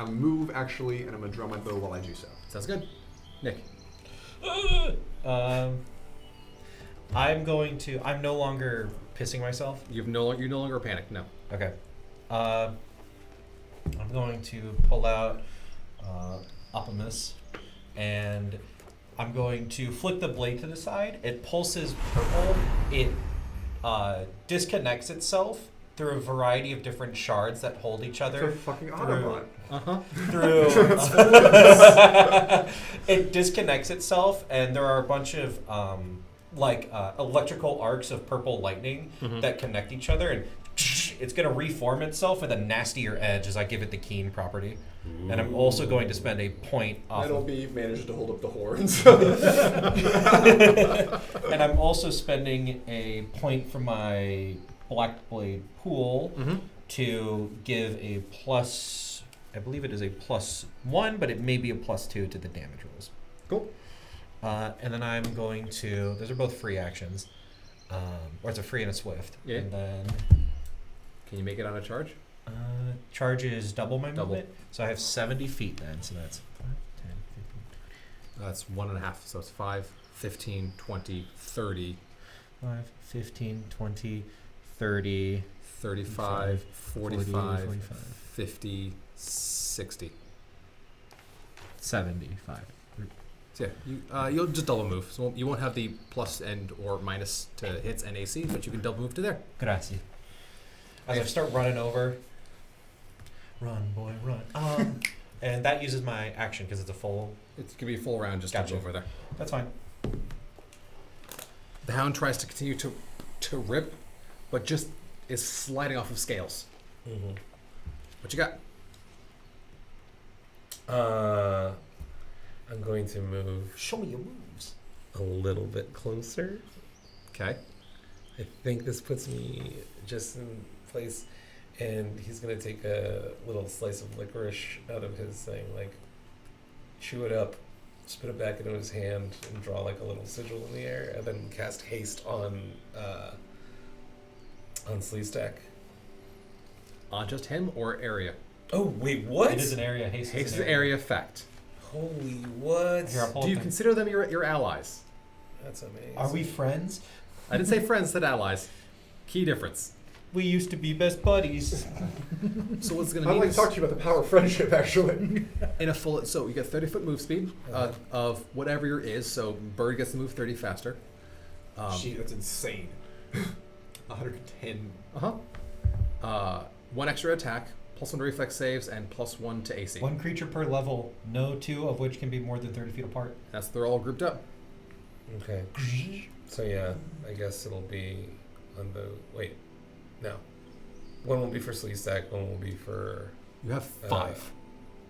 Speaker 2: move actually, and I'm gonna draw my bow while I do so.
Speaker 6: Sounds good. Nick.
Speaker 5: I'm no longer pissing myself.
Speaker 6: You're no longer panicked. No.
Speaker 5: Okay. I'm going to pull out Optimus, and I'm going to flick the blade to the side. It pulses purple. It disconnects itself through a variety of different shards that hold each other.
Speaker 2: It's a fucking Autobot.
Speaker 5: Through it disconnects itself, and there are a bunch of electrical arcs of purple lightning that connect each other, and it's going to reform itself with a nastier edge as I give it the keen property. And I'm also going to spend a point off
Speaker 2: That'll be managed to hold up the horns.
Speaker 5: and I'm also spending a point from my Black Blade pool to give a plus, I believe it is a +1, but it may be a +2 to the damage rolls.
Speaker 6: Cool.
Speaker 5: And then I'm going to, those are both free actions, or it's a free and a swift.
Speaker 6: Yeah.
Speaker 5: And then
Speaker 6: Can you make it on a charge?
Speaker 5: charge is double my
Speaker 6: Double.
Speaker 5: movement, so I have 70 feet then, so that's 5, 10, 15,
Speaker 6: That's 1.5. So it's 5, 15, 20, 30,
Speaker 5: 5, 15, 20, 30,
Speaker 6: 35, 45,
Speaker 5: 45.
Speaker 6: 50, 60.
Speaker 5: 75.
Speaker 6: So yeah, you'll just double move. So you won't have the plus and or minus to hits and AC, but you can double move to there.
Speaker 5: Grazie. As I start running over, run, boy, run. And that uses my action because it's a full.
Speaker 6: It's gonna be a full round just
Speaker 5: Gotcha.
Speaker 6: to go over there.
Speaker 5: That's fine.
Speaker 6: The hound tries to continue to rip, but just is sliding off of scales. What you got?
Speaker 3: I'm going to move
Speaker 5: Show me your moves.
Speaker 3: a little bit closer.
Speaker 6: Okay.
Speaker 3: I think this puts me just in place, and he's gonna take a little slice of licorice out of his thing, like chew it up, spit it back into his hand, and draw like a little sigil in the air, and then cast haste on Sleestack.
Speaker 6: On just him or area?
Speaker 3: Oh wait, what?
Speaker 5: It is an area. Haste
Speaker 6: Haste
Speaker 5: is
Speaker 6: is
Speaker 5: an
Speaker 6: an area effect.
Speaker 3: Holy what?
Speaker 5: Here, I'll pull
Speaker 6: Do
Speaker 5: up
Speaker 6: you
Speaker 5: the-
Speaker 6: consider them your allies?
Speaker 3: That's amazing.
Speaker 5: Are we friends?
Speaker 6: I didn't say friends, I said allies. Key difference.
Speaker 5: We used to be best buddies.
Speaker 6: So what's going
Speaker 2: I'd
Speaker 6: to
Speaker 2: like to talk to you about the power of friendship, actually.
Speaker 6: in a full. So you get 30-foot move speed of whatever your is. So bird gets to move 30 faster.
Speaker 2: Gee, that's insane. 110.
Speaker 6: One extra attack, +1 to reflex saves, and +1 to AC.
Speaker 5: One creature per level, no two of which can be more than 30 feet apart.
Speaker 6: They're all grouped up.
Speaker 3: Okay. So yeah, I guess it'll be on the wait. No. One will be for Sleestack, one will be for
Speaker 6: You have 5.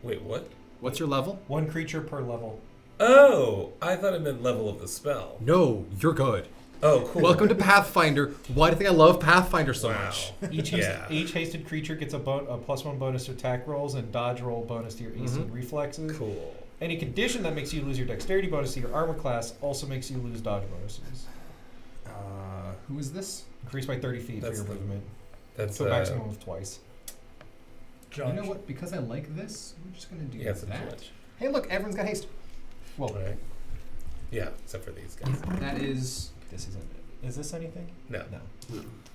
Speaker 3: wait, what?
Speaker 6: What's your level?
Speaker 5: One creature per level.
Speaker 3: Oh, I thought it meant level of the spell.
Speaker 6: No, you're good.
Speaker 3: Oh, cool.
Speaker 6: Welcome to Pathfinder. Why do you think I love Pathfinder so much?
Speaker 5: Each
Speaker 3: Yeah.
Speaker 5: each hasted creature gets a +1 bonus to attack rolls and dodge roll bonus to your AC and reflexes.
Speaker 3: Cool.
Speaker 5: Any condition that makes you lose your dexterity bonus to your armor class also makes you lose dodge bonuses.
Speaker 6: Who is this?
Speaker 5: Increase by 30 feet
Speaker 3: That's
Speaker 5: for your
Speaker 3: the-
Speaker 5: movement.
Speaker 3: That's
Speaker 5: So maximum of twice.
Speaker 4: Josh.
Speaker 2: You know what? Because I like this, we're just going to do
Speaker 3: yeah, it's a
Speaker 2: that.
Speaker 3: much.
Speaker 2: Hey, look, everyone's got haste. Well,
Speaker 3: Right. Yeah, except for these guys.
Speaker 2: that is...
Speaker 5: This isn't. Is this anything?
Speaker 3: No.
Speaker 5: No.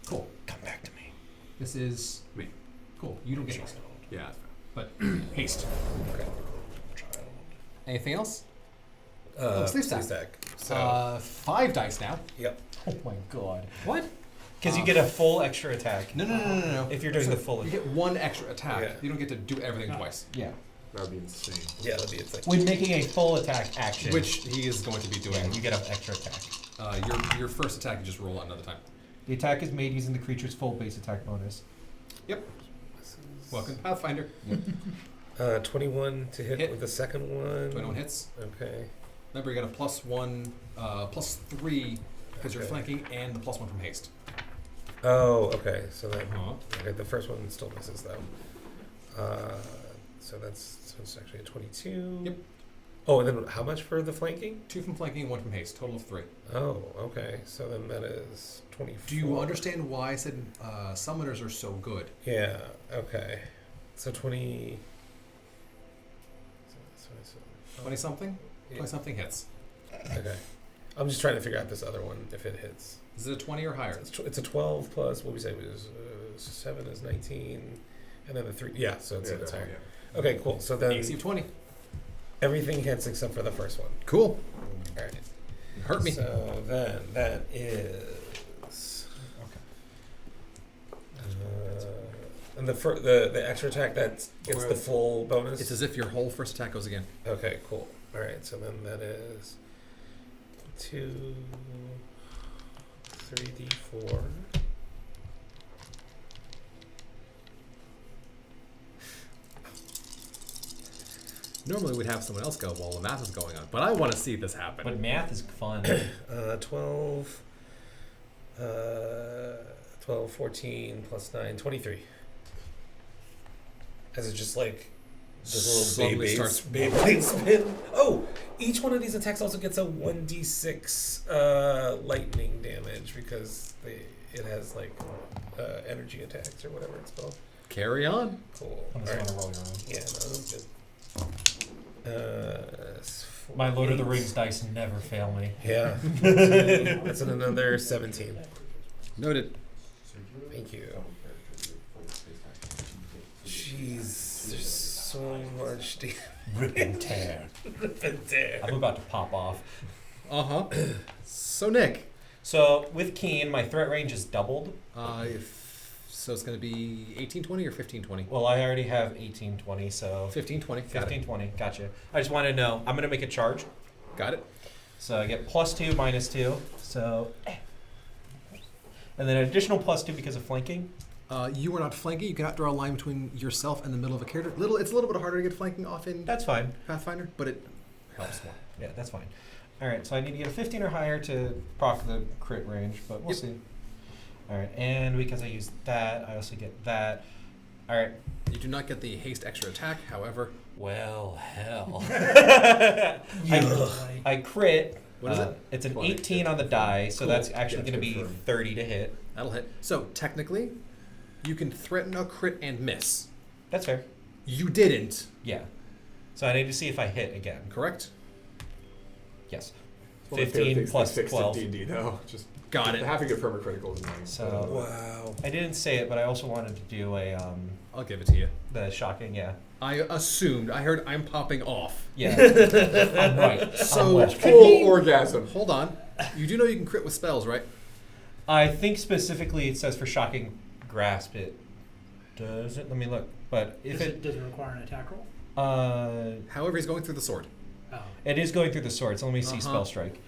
Speaker 2: Cool.
Speaker 5: Come back to me.
Speaker 2: This is... Wait. Cool. You don't get haste. Yeah, but haste.
Speaker 3: Okay.
Speaker 6: Anything else?
Speaker 2: Sleestack.
Speaker 3: So
Speaker 2: 5 dice now.
Speaker 3: yep.
Speaker 5: Oh my god.
Speaker 6: What?
Speaker 5: Because you get a full extra attack.
Speaker 6: No.
Speaker 5: If you're doing
Speaker 6: So
Speaker 5: the full
Speaker 6: You
Speaker 5: attack.
Speaker 6: get 1 extra attack.
Speaker 3: Yeah.
Speaker 6: You don't get to do everything twice.
Speaker 5: Yeah.
Speaker 2: That would be insane.
Speaker 3: Yeah, that'd be a thing.
Speaker 5: When making a full attack action,
Speaker 6: Which he is going to be doing.
Speaker 5: yeah, you get an extra attack.
Speaker 6: Your first attack, you just roll another time.
Speaker 5: The attack is made using the creature's full base attack bonus.
Speaker 6: Yep. Welcome to Pathfinder.
Speaker 3: 21 to hit
Speaker 6: Hit.
Speaker 3: with the second one.
Speaker 6: 21 hits.
Speaker 3: Okay.
Speaker 6: Remember, you got a +1, +3 because you're
Speaker 3: Okay.
Speaker 6: flanking, and the +1 from haste.
Speaker 3: Oh, okay. So then,
Speaker 6: Uh-huh.
Speaker 3: okay, the first one still misses though. So it's actually a 22.
Speaker 6: Yep.
Speaker 3: Oh, and then how much for the flanking?
Speaker 6: 2 from flanking, 1 from haste. Total of 3.
Speaker 3: Oh, okay. So then that is 24.
Speaker 6: Do you understand why I said summoners are so good?
Speaker 3: Yeah. Okay. So 20.
Speaker 6: 20 something?
Speaker 3: Yeah.
Speaker 6: 20 something hits.
Speaker 3: Okay. I'm just trying to figure out this other one if it hits.
Speaker 6: Is it a 20 or higher?
Speaker 3: It's a 12 plus what we say was 7 is 19, and then the 3. Yeah, so it's higher. Okay, cool. So then
Speaker 6: AC of 20.
Speaker 3: everything hits except for the first one.
Speaker 6: Cool.
Speaker 3: All right.
Speaker 6: Hurt me.
Speaker 3: So then that is. And the extra attack that gets the full bonus.
Speaker 6: It's as if your whole first attack goes again.
Speaker 3: Okay, cool. All right, so then that is 2, 3d4.
Speaker 6: Normally we'd have someone else go while the math is going on, but I want to see this happen.
Speaker 5: But math is fun.
Speaker 3: 12, 12, 14 plus 9, 23. As it just like just a little
Speaker 6: Slowly starts-
Speaker 3: Beyblade spin. Oh, each one of these attacks also gets a 1d6 lightning damage because it has like energy attacks or whatever it's called.
Speaker 6: Carry on.
Speaker 3: Cool.
Speaker 5: I'm just
Speaker 3: Alright.
Speaker 5: gonna roll your own.
Speaker 3: Yeah, no, that's good.
Speaker 5: My Lord of the
Speaker 3: 8.
Speaker 5: Rings dice never fail me.
Speaker 3: Yeah. That's another 17.
Speaker 6: Noted.
Speaker 3: Thank you. Jeez, there's so much damage.
Speaker 5: Rip and tear.
Speaker 3: Rip and tear.
Speaker 5: I'm about to pop off.
Speaker 6: Uh-huh. So, Nick.
Speaker 5: So with Keen, my threat range is doubled.
Speaker 6: So it's going to be 1820 or 1520?
Speaker 5: Well, I already have 1820, so
Speaker 6: 1520. Got it.
Speaker 5: 1520. Gotcha. I just want to know. I'm gonna make a charge,
Speaker 6: Got it.
Speaker 5: so I get +2, -2. So, and then an additional +2 because of flanking.
Speaker 6: You are not flanking. You cannot draw a line between yourself and the middle of a character. It's a little bit harder to get flanking off in
Speaker 5: That's fine.
Speaker 6: Pathfinder, but it helps more.
Speaker 5: Yeah, that's fine. All right, so I need to get a 15 or higher to proc the crit range, but we'll see. All right, and because I used that, I also get that. All right.
Speaker 6: You do not get the haste extra attack, however.
Speaker 5: Well, hell.
Speaker 3: Ugh.
Speaker 5: I crit.
Speaker 6: What is it?
Speaker 5: It's an
Speaker 2: 20.
Speaker 5: 18 on the die, so
Speaker 6: Cool.
Speaker 5: that's actually
Speaker 2: Yeah,
Speaker 5: going to be
Speaker 2: confirmed.
Speaker 5: 30 to hit.
Speaker 6: That'll hit. So technically, you can threaten a crit and miss.
Speaker 5: That's fair.
Speaker 6: You didn't,
Speaker 5: Yeah. So I need to see if I hit again.
Speaker 6: correct?
Speaker 5: Yes.
Speaker 2: One of my favorite
Speaker 5: 15
Speaker 2: things
Speaker 5: plus
Speaker 2: they fixed
Speaker 5: 12.
Speaker 2: in D&D, though. Just
Speaker 6: Got it.
Speaker 2: having a permacritical is nice.
Speaker 5: So
Speaker 3: Wow.
Speaker 5: I didn't say it, but I also wanted to do
Speaker 6: I'll give it to you.
Speaker 5: the shocking, yeah.
Speaker 6: I assumed. I heard I'm popping off.
Speaker 5: Yeah. I'm right.
Speaker 6: So
Speaker 5: I'm right.
Speaker 2: full orgasm.
Speaker 6: Hold on. You do know you can crit with spells, right?
Speaker 5: I think specifically it says for shocking grasp it. Does it? Let me look. But if
Speaker 4: Does it require an attack roll?
Speaker 6: However, he's going through the sword.
Speaker 4: Oh.
Speaker 5: it is going through the sword, so let me see
Speaker 6: Uh-huh.
Speaker 5: spell strike.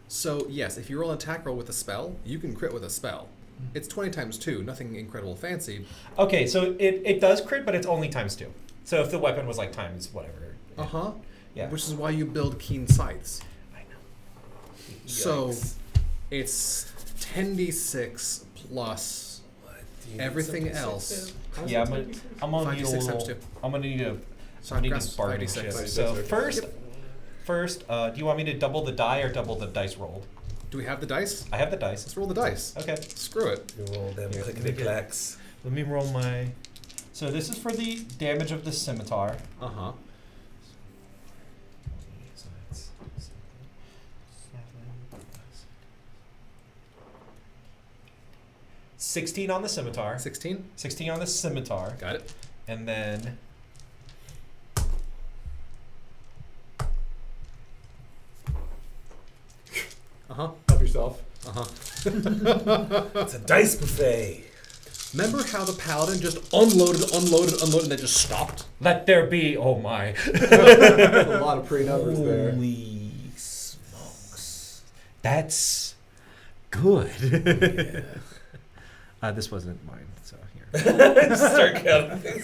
Speaker 6: So yes, if you roll an attack roll with a spell, you can crit with a spell. It's 20 times 2, nothing incredible fancy.
Speaker 5: Okay, so it does crit, but it's only times 2. So if the weapon was like times whatever. Yeah.
Speaker 6: Which is why you build keen scythes.
Speaker 5: I know.
Speaker 6: So
Speaker 3: Yikes.
Speaker 6: it's 10d6 plus
Speaker 3: Do you need
Speaker 6: everything
Speaker 3: something
Speaker 6: else.
Speaker 3: six
Speaker 5: Yeah, I'm gonna need a
Speaker 6: 5d6 times
Speaker 5: little.
Speaker 6: 2.
Speaker 5: I'm gonna need a.
Speaker 6: So
Speaker 5: I need
Speaker 6: grasp
Speaker 5: this bargaining
Speaker 6: 5d6.
Speaker 5: chip.
Speaker 2: 5d6,
Speaker 5: So
Speaker 2: okay.
Speaker 5: first, do you want me to double the die or double the dice rolled?
Speaker 6: Do we have the dice?
Speaker 5: I have the dice.
Speaker 6: Let's roll the dice.
Speaker 5: Okay.
Speaker 6: Screw it.
Speaker 3: You roll them
Speaker 5: Here,
Speaker 3: clickety clacks.
Speaker 5: Let me roll my. So this is for the damage of the scimitar.
Speaker 6: Uh-huh.
Speaker 5: So that's 16 on the scimitar.
Speaker 6: 16.
Speaker 5: 16 on the scimitar.
Speaker 6: Got it.
Speaker 5: And then
Speaker 6: Uh-huh.
Speaker 2: Help yourself.
Speaker 6: Uh-huh.
Speaker 3: It's a dice buffet.
Speaker 6: Remember how the paladin just unloaded, and then just stopped?
Speaker 5: let there be. Oh my.
Speaker 2: A lot of pre-numbers there.
Speaker 3: Holy smokes.
Speaker 5: That's good. This wasn't mine, so here.
Speaker 3: Start counting things.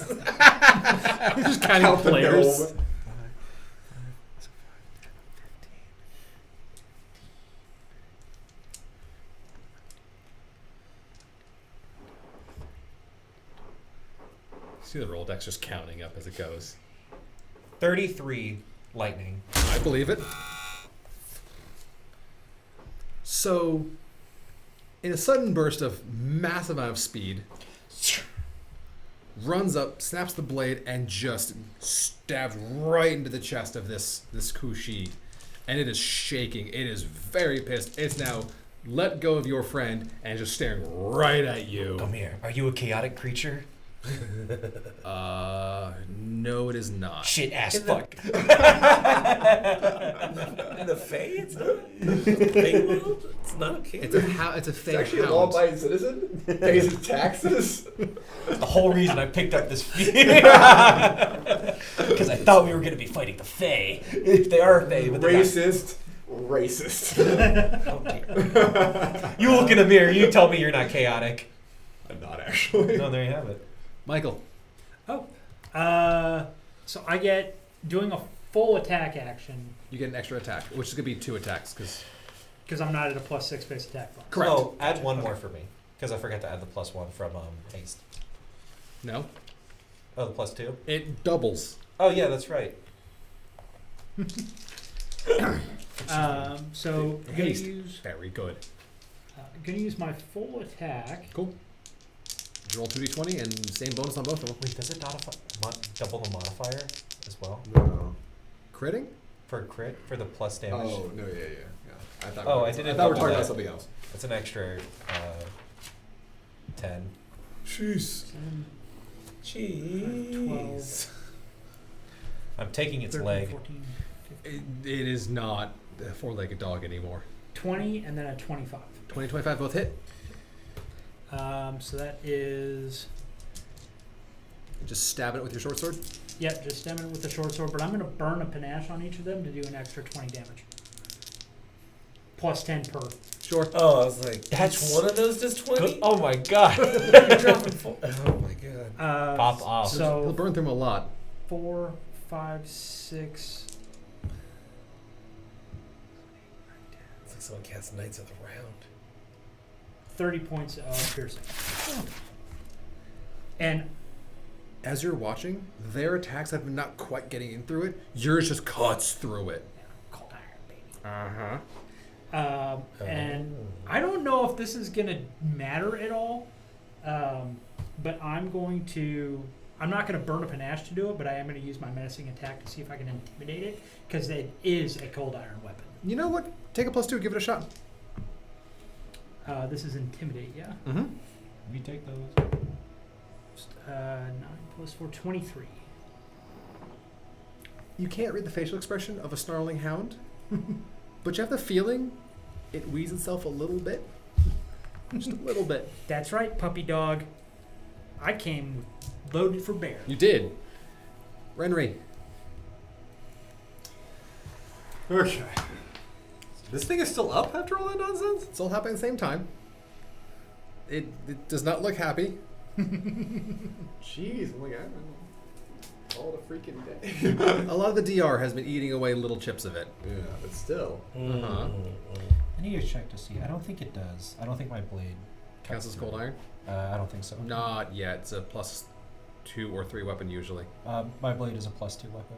Speaker 6: Just counting players. See the Rolodex just counting up as it goes.
Speaker 5: 33 lightning.
Speaker 6: I believe it. So, in a sudden burst of massive amount of speed, runs up, snaps the blade, and just stabs right into the chest of this Kushi. And it is shaking. It is very pissed. It's now let go of your friend and just staring right at you.
Speaker 5: Come here. Are you a chaotic creature?
Speaker 6: No, it is not.
Speaker 5: Shit ass
Speaker 3: In the-
Speaker 5: fuck.
Speaker 3: In the Fae? It's not. Fae world? It's not okay.
Speaker 6: It's a it's a
Speaker 2: It's
Speaker 6: fake
Speaker 2: actually a
Speaker 6: hound.
Speaker 2: law-abiding citizen. Pays his taxes.
Speaker 5: The whole reason I picked up this feat. Because I thought we were going to be fighting the Fae. They are Fae, but they're not.
Speaker 2: Racist.
Speaker 3: Oh, dear.
Speaker 5: You look in the mirror, you tell me you're not chaotic.
Speaker 2: I'm not actually.
Speaker 5: No, there you have it.
Speaker 6: Michael.
Speaker 4: So I get doing a full attack action
Speaker 6: You get an extra attack, which is going to be 2 attacks,
Speaker 4: because I'm not at a +6 base attack bonus.
Speaker 6: Correct.
Speaker 5: Oh, add one more for me. Because I forgot to add the +1 from haste.
Speaker 6: No,
Speaker 5: Oh, the +2?
Speaker 6: it doubles.
Speaker 5: Oh, yeah, that's right.
Speaker 4: So I'm gonna
Speaker 6: Haste.
Speaker 4: use my full attack.
Speaker 6: Cool. Roll 2d20 and same bonus on both of them.
Speaker 5: Wait, does it double the modifier as well?
Speaker 2: No.
Speaker 6: Critting?
Speaker 5: For crit? For the plus damage?
Speaker 2: Oh no, yeah. I thought.
Speaker 5: Oh,
Speaker 2: we were-
Speaker 5: I didn't
Speaker 2: I thought we were
Speaker 5: double
Speaker 2: talking
Speaker 5: that.
Speaker 2: about something else.
Speaker 5: It's an extra 10.
Speaker 2: Jeez.
Speaker 3: jeez.
Speaker 5: I'm taking its
Speaker 4: 13,
Speaker 5: leg.
Speaker 4: 14, 15,
Speaker 6: It is not a 4-legged dog anymore.
Speaker 4: 20, and then a 25.
Speaker 6: 20, 25 both hit.
Speaker 4: So that is,
Speaker 6: Just stab it with your short sword.
Speaker 4: yeah, just stem it with the short sword, but I'm going to burn a panache on each of them to do an extra 20 damage. +10 per.
Speaker 6: Sure.
Speaker 3: Oh, I was like,
Speaker 5: That's-
Speaker 3: each one of those does 20?
Speaker 5: Oh my god.
Speaker 3: You're dropping 4. Oh my god.
Speaker 5: Pop off.
Speaker 6: He'll
Speaker 4: So
Speaker 6: burn through them a lot.
Speaker 4: 4, 5, 6.
Speaker 3: It's like someone casts Knights of the Round.
Speaker 4: 30 points of piercing. And
Speaker 6: As you're watching, their attacks have been not quite getting in through it. Yours just cuts through it.
Speaker 4: cold iron, baby.
Speaker 6: Uh-huh.
Speaker 4: And I don't know if this is going to matter at all, but I'm not going to burn a panache to do it, but I am going to use my menacing attack to see if I can intimidate it, because it is a cold iron weapon.
Speaker 6: You know what? Take a +2, give it a shot.
Speaker 4: This is intimidate, yeah?
Speaker 6: Mm-hmm.
Speaker 5: We take those.
Speaker 4: 9 plus 4, 23.
Speaker 6: You can't read the facial expression of a snarling hound, but you have the feeling it weeds itself a little bit. Just a little bit.
Speaker 4: That's right, puppy dog. I came loaded for bear.
Speaker 6: You did. Renry.
Speaker 2: Okay. This thing is still up after all that nonsense?
Speaker 6: It's all happening at the same time. It does not look happy.
Speaker 2: Jeez, I'm like, I don't know. All the freaking day.
Speaker 6: A lot of the DR has been eating away little chips of it.
Speaker 2: Yeah, but still.
Speaker 6: Uh-huh.
Speaker 5: I need to check to see. I don't think it does. I don't think my blade
Speaker 6: Counts as cold iron?
Speaker 5: I don't think so.
Speaker 6: Not yet. It's a +2 or 3 weapon usually.
Speaker 5: My blade is a +2 weapon.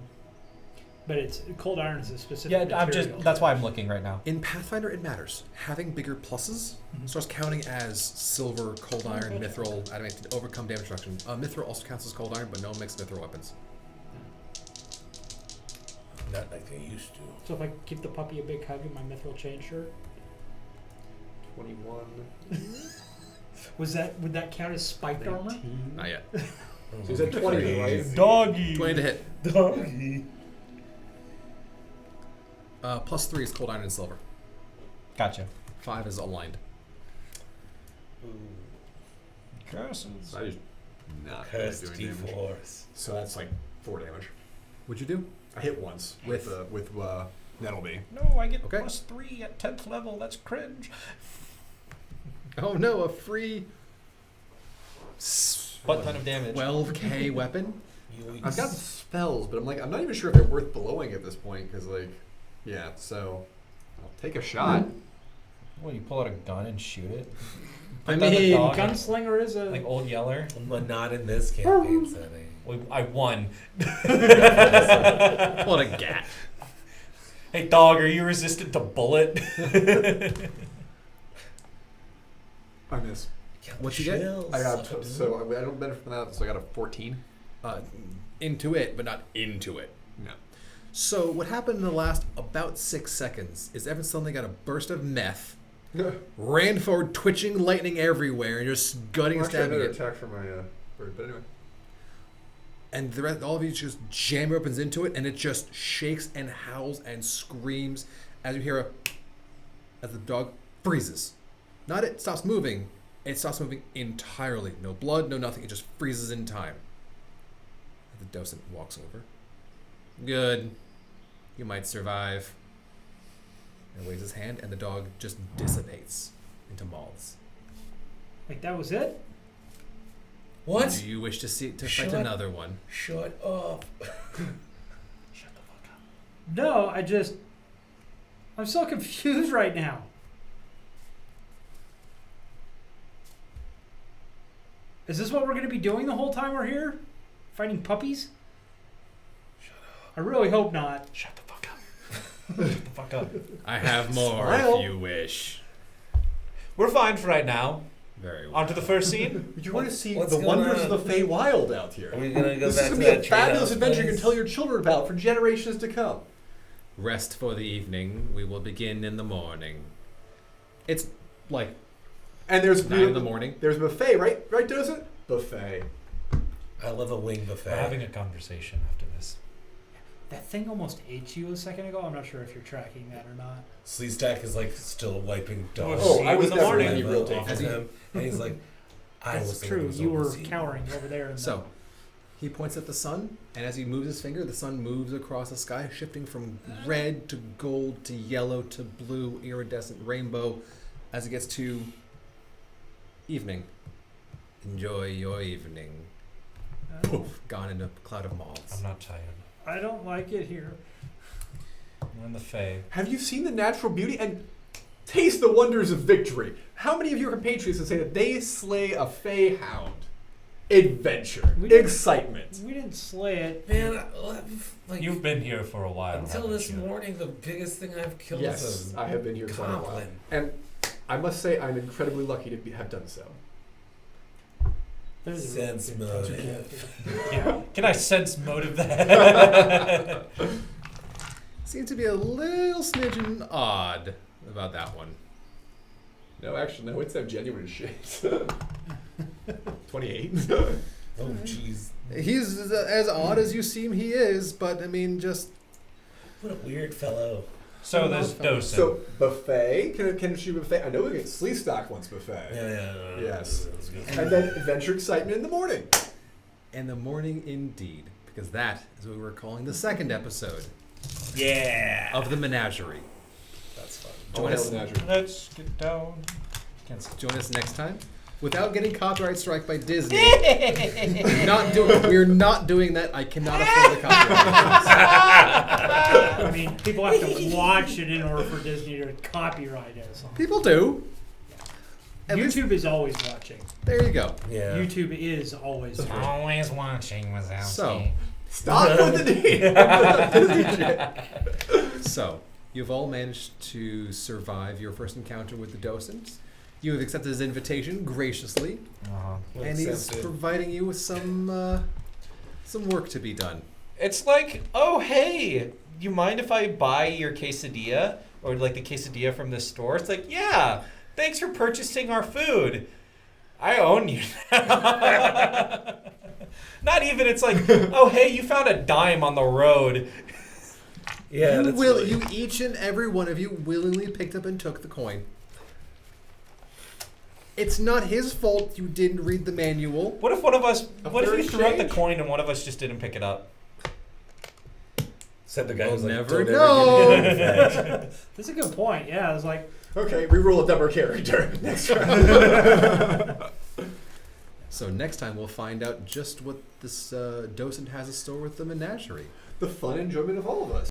Speaker 4: But it's cold iron is a specific
Speaker 5: Yeah, I'm just.
Speaker 4: material.
Speaker 5: That's why I'm looking right now.
Speaker 6: In Pathfinder, it matters. Having bigger pluses
Speaker 4: Mhm.
Speaker 6: starts counting as silver, cold iron, mithril, adamant to overcome damage reduction. Mithril also counts as cold iron, but no mixed mithril weapons.
Speaker 3: Not like they used to.
Speaker 4: So if I give the puppy a big hug in my mithril chain shirt,
Speaker 2: 21.
Speaker 4: would that count as spiked armor?
Speaker 6: Not yet.
Speaker 2: So you said 20, right?
Speaker 5: Doggy.
Speaker 6: 20 to hit.
Speaker 3: Doggy.
Speaker 6: +3 is cold iron and silver.
Speaker 5: Gotcha.
Speaker 6: 5 is aligned.
Speaker 5: Curses.
Speaker 2: I just not
Speaker 3: Cursed
Speaker 2: doing damage.
Speaker 3: D4s.
Speaker 2: So that's like 4 damage.
Speaker 6: What'd you do?
Speaker 2: I hit once with Nettleby.
Speaker 5: No, I get
Speaker 6: Okay.
Speaker 5: +3 at 10th level. That's cringe.
Speaker 6: Oh no, a free
Speaker 5: Butt ton of damage.
Speaker 6: 12k weapon?
Speaker 2: I've got spells, but I'm not even sure if they're worth blowing at this point, because yeah, so I'll take a shot.
Speaker 5: What, you pull out a gun and shoot it?
Speaker 6: I
Speaker 5: Put down the
Speaker 6: mean,
Speaker 5: dog,
Speaker 4: Gunslinger is a
Speaker 5: like Old Yeller.
Speaker 3: But not in this campaign setting.
Speaker 5: I won.
Speaker 6: What a gat.
Speaker 5: Hey, dog, are you resistant to bullet?
Speaker 2: I miss.
Speaker 6: What'd you get?
Speaker 3: Chills.
Speaker 2: I got so I don't benefit from that, so I got a 14.
Speaker 6: Into it, but not into it.
Speaker 2: No.
Speaker 6: So what happened in the last about 6 seconds is Evan suddenly got a burst of meth, ran forward, twitching lightning everywhere, and just gutting and stabbing it.
Speaker 2: attack for my bird, but anyway.
Speaker 6: And the rest, all of you just jam your weapons into it, and it just shakes and howls and screams as you hear as the dog freezes. Not it stops moving, it stops moving entirely. No blood, no nothing. It just freezes in time. The docent walks over. Good. You might survive. And waves his hand, and the dog just dissipates into moths.
Speaker 4: like that was it.
Speaker 3: What?
Speaker 6: Do you wish to fight
Speaker 3: Shut-
Speaker 6: another one?
Speaker 3: Shut up.
Speaker 4: No, I'm so confused right now. Is this what we're going to be doing the whole time we're here? Fighting puppies?
Speaker 3: Shut up.
Speaker 4: I really hope not.
Speaker 5: Shut the fuck up. Shut the fuck up.
Speaker 6: I have more
Speaker 5: Smile.
Speaker 6: if you wish.
Speaker 5: We're fine for right now.
Speaker 6: Very well.
Speaker 5: On to the first scene.
Speaker 2: You want to see
Speaker 3: What's
Speaker 2: the
Speaker 3: going
Speaker 2: wonders
Speaker 3: on?
Speaker 2: of the Feywild out here.
Speaker 3: Are we gonna go
Speaker 2: This
Speaker 3: back
Speaker 2: is
Speaker 3: to
Speaker 2: going to be
Speaker 3: that
Speaker 2: a fabulous
Speaker 3: treehouse
Speaker 2: adventure you can
Speaker 3: place?
Speaker 2: tell your children about for generations to come.
Speaker 6: Rest for the evening. We will begin in the morning. It's like
Speaker 2: And there's
Speaker 6: 9 in the morning.
Speaker 2: There's buffet, right? Right, Docent? Buffet.
Speaker 3: I love a wing buffet.
Speaker 5: We're having a conversation after this.
Speaker 4: That thing almost ate you a second ago. I'm not sure if you're tracking that or not.
Speaker 3: Sleestack is like still wiping dog.
Speaker 5: Oh,
Speaker 3: shit
Speaker 5: I was
Speaker 3: with
Speaker 5: never
Speaker 3: morning
Speaker 5: really
Speaker 2: real
Speaker 3: off
Speaker 2: taken.
Speaker 3: of him, and he's like, I
Speaker 4: That's
Speaker 3: was the one
Speaker 4: true.
Speaker 3: who was
Speaker 4: You were
Speaker 3: overseeing.
Speaker 4: cowering over there. In
Speaker 6: So, he points at the sun, and as he moves his finger, the sun moves across the sky, shifting from red to gold to yellow to blue, iridescent rainbow, as it gets to evening. Enjoy your evening. Poof, gone into a cloud of moths.
Speaker 5: I'm not tired.
Speaker 4: I don't like it here.
Speaker 5: I'm in the Fae.
Speaker 2: Have you seen the natural beauty and taste the wonders of victory? How many of your compatriots would say that they slay a Fey hound? Adventure,
Speaker 4: We didn't-
Speaker 2: excitement.
Speaker 4: We didn't slay it.
Speaker 3: Man, like
Speaker 5: You've been here for a while.
Speaker 3: until
Speaker 5: haven't
Speaker 3: this
Speaker 5: you?
Speaker 3: morning, the biggest thing I've killed
Speaker 2: Yes,
Speaker 3: is
Speaker 2: I have been here for a while,
Speaker 3: goblin.
Speaker 2: and I must say I'm incredibly lucky to have done so.
Speaker 4: This is
Speaker 3: Sense motive.
Speaker 5: Can I sense motive that?
Speaker 6: Seems to be a little smidgen odd about that one.
Speaker 2: No, actually, no, it's that genuine shit. 28.
Speaker 3: Oh, jeez.
Speaker 6: He's as odd as you seem he is, but I mean, just
Speaker 3: What a weird fellow.
Speaker 5: So there's Docent.
Speaker 2: So, buffet? Can she buffet? I know we get Sleestock once buffet.
Speaker 3: Yeah.
Speaker 2: Yes.
Speaker 3: That's good.
Speaker 2: And then adventure excitement in the morning.
Speaker 6: in the morning indeed, because that is what we're calling the second episode
Speaker 3: Yeah.
Speaker 6: of the Menagerie.
Speaker 3: That's fun.
Speaker 6: Join us,
Speaker 5: Let's get down. Can't see.
Speaker 6: join us next time. Without getting copyright strike by Disney. We're not doing that. I cannot afford the copyright.
Speaker 4: I mean, people have to watch it in order for Disney to copyright us.
Speaker 6: People do. At least-
Speaker 4: YouTube is always watching.
Speaker 6: there you go.
Speaker 3: Yeah.
Speaker 4: YouTube is always watching.
Speaker 5: Always watching Wazowski.
Speaker 6: So,
Speaker 2: Stop with the Disney shit.
Speaker 6: So, you've all managed to survive your first encounter with the Docent. You have accepted his invitation graciously, and he's
Speaker 3: Accepted.
Speaker 6: providing you with some work to be done.
Speaker 5: It's like, oh hey, you mind if I buy your quesadilla or like the quesadilla from this store? It's like, yeah, thanks for purchasing our food. I own you now. Not even. It's like, oh hey, you found a dime on the road.
Speaker 3: Yeah.
Speaker 6: you
Speaker 3: That's
Speaker 6: will.
Speaker 3: really-
Speaker 6: You each and every one of you willingly picked up and took the coin. It's not his fault you didn't read the manual.
Speaker 5: What if one of us?
Speaker 2: A
Speaker 5: What if
Speaker 2: fair
Speaker 5: we threw out the
Speaker 2: exchange?
Speaker 5: coin and one of us just didn't pick it up?
Speaker 3: Said the guy
Speaker 6: We'll
Speaker 3: who's like,
Speaker 6: never
Speaker 3: "Don't
Speaker 6: know."
Speaker 3: ever give me anything."
Speaker 4: That's a good point. Yeah, I was like,
Speaker 2: Okay, reroll a dumber character next round.
Speaker 6: So next time we'll find out just what this Docent has in store with the Menagerie.
Speaker 2: The fun enjoyment of all of us.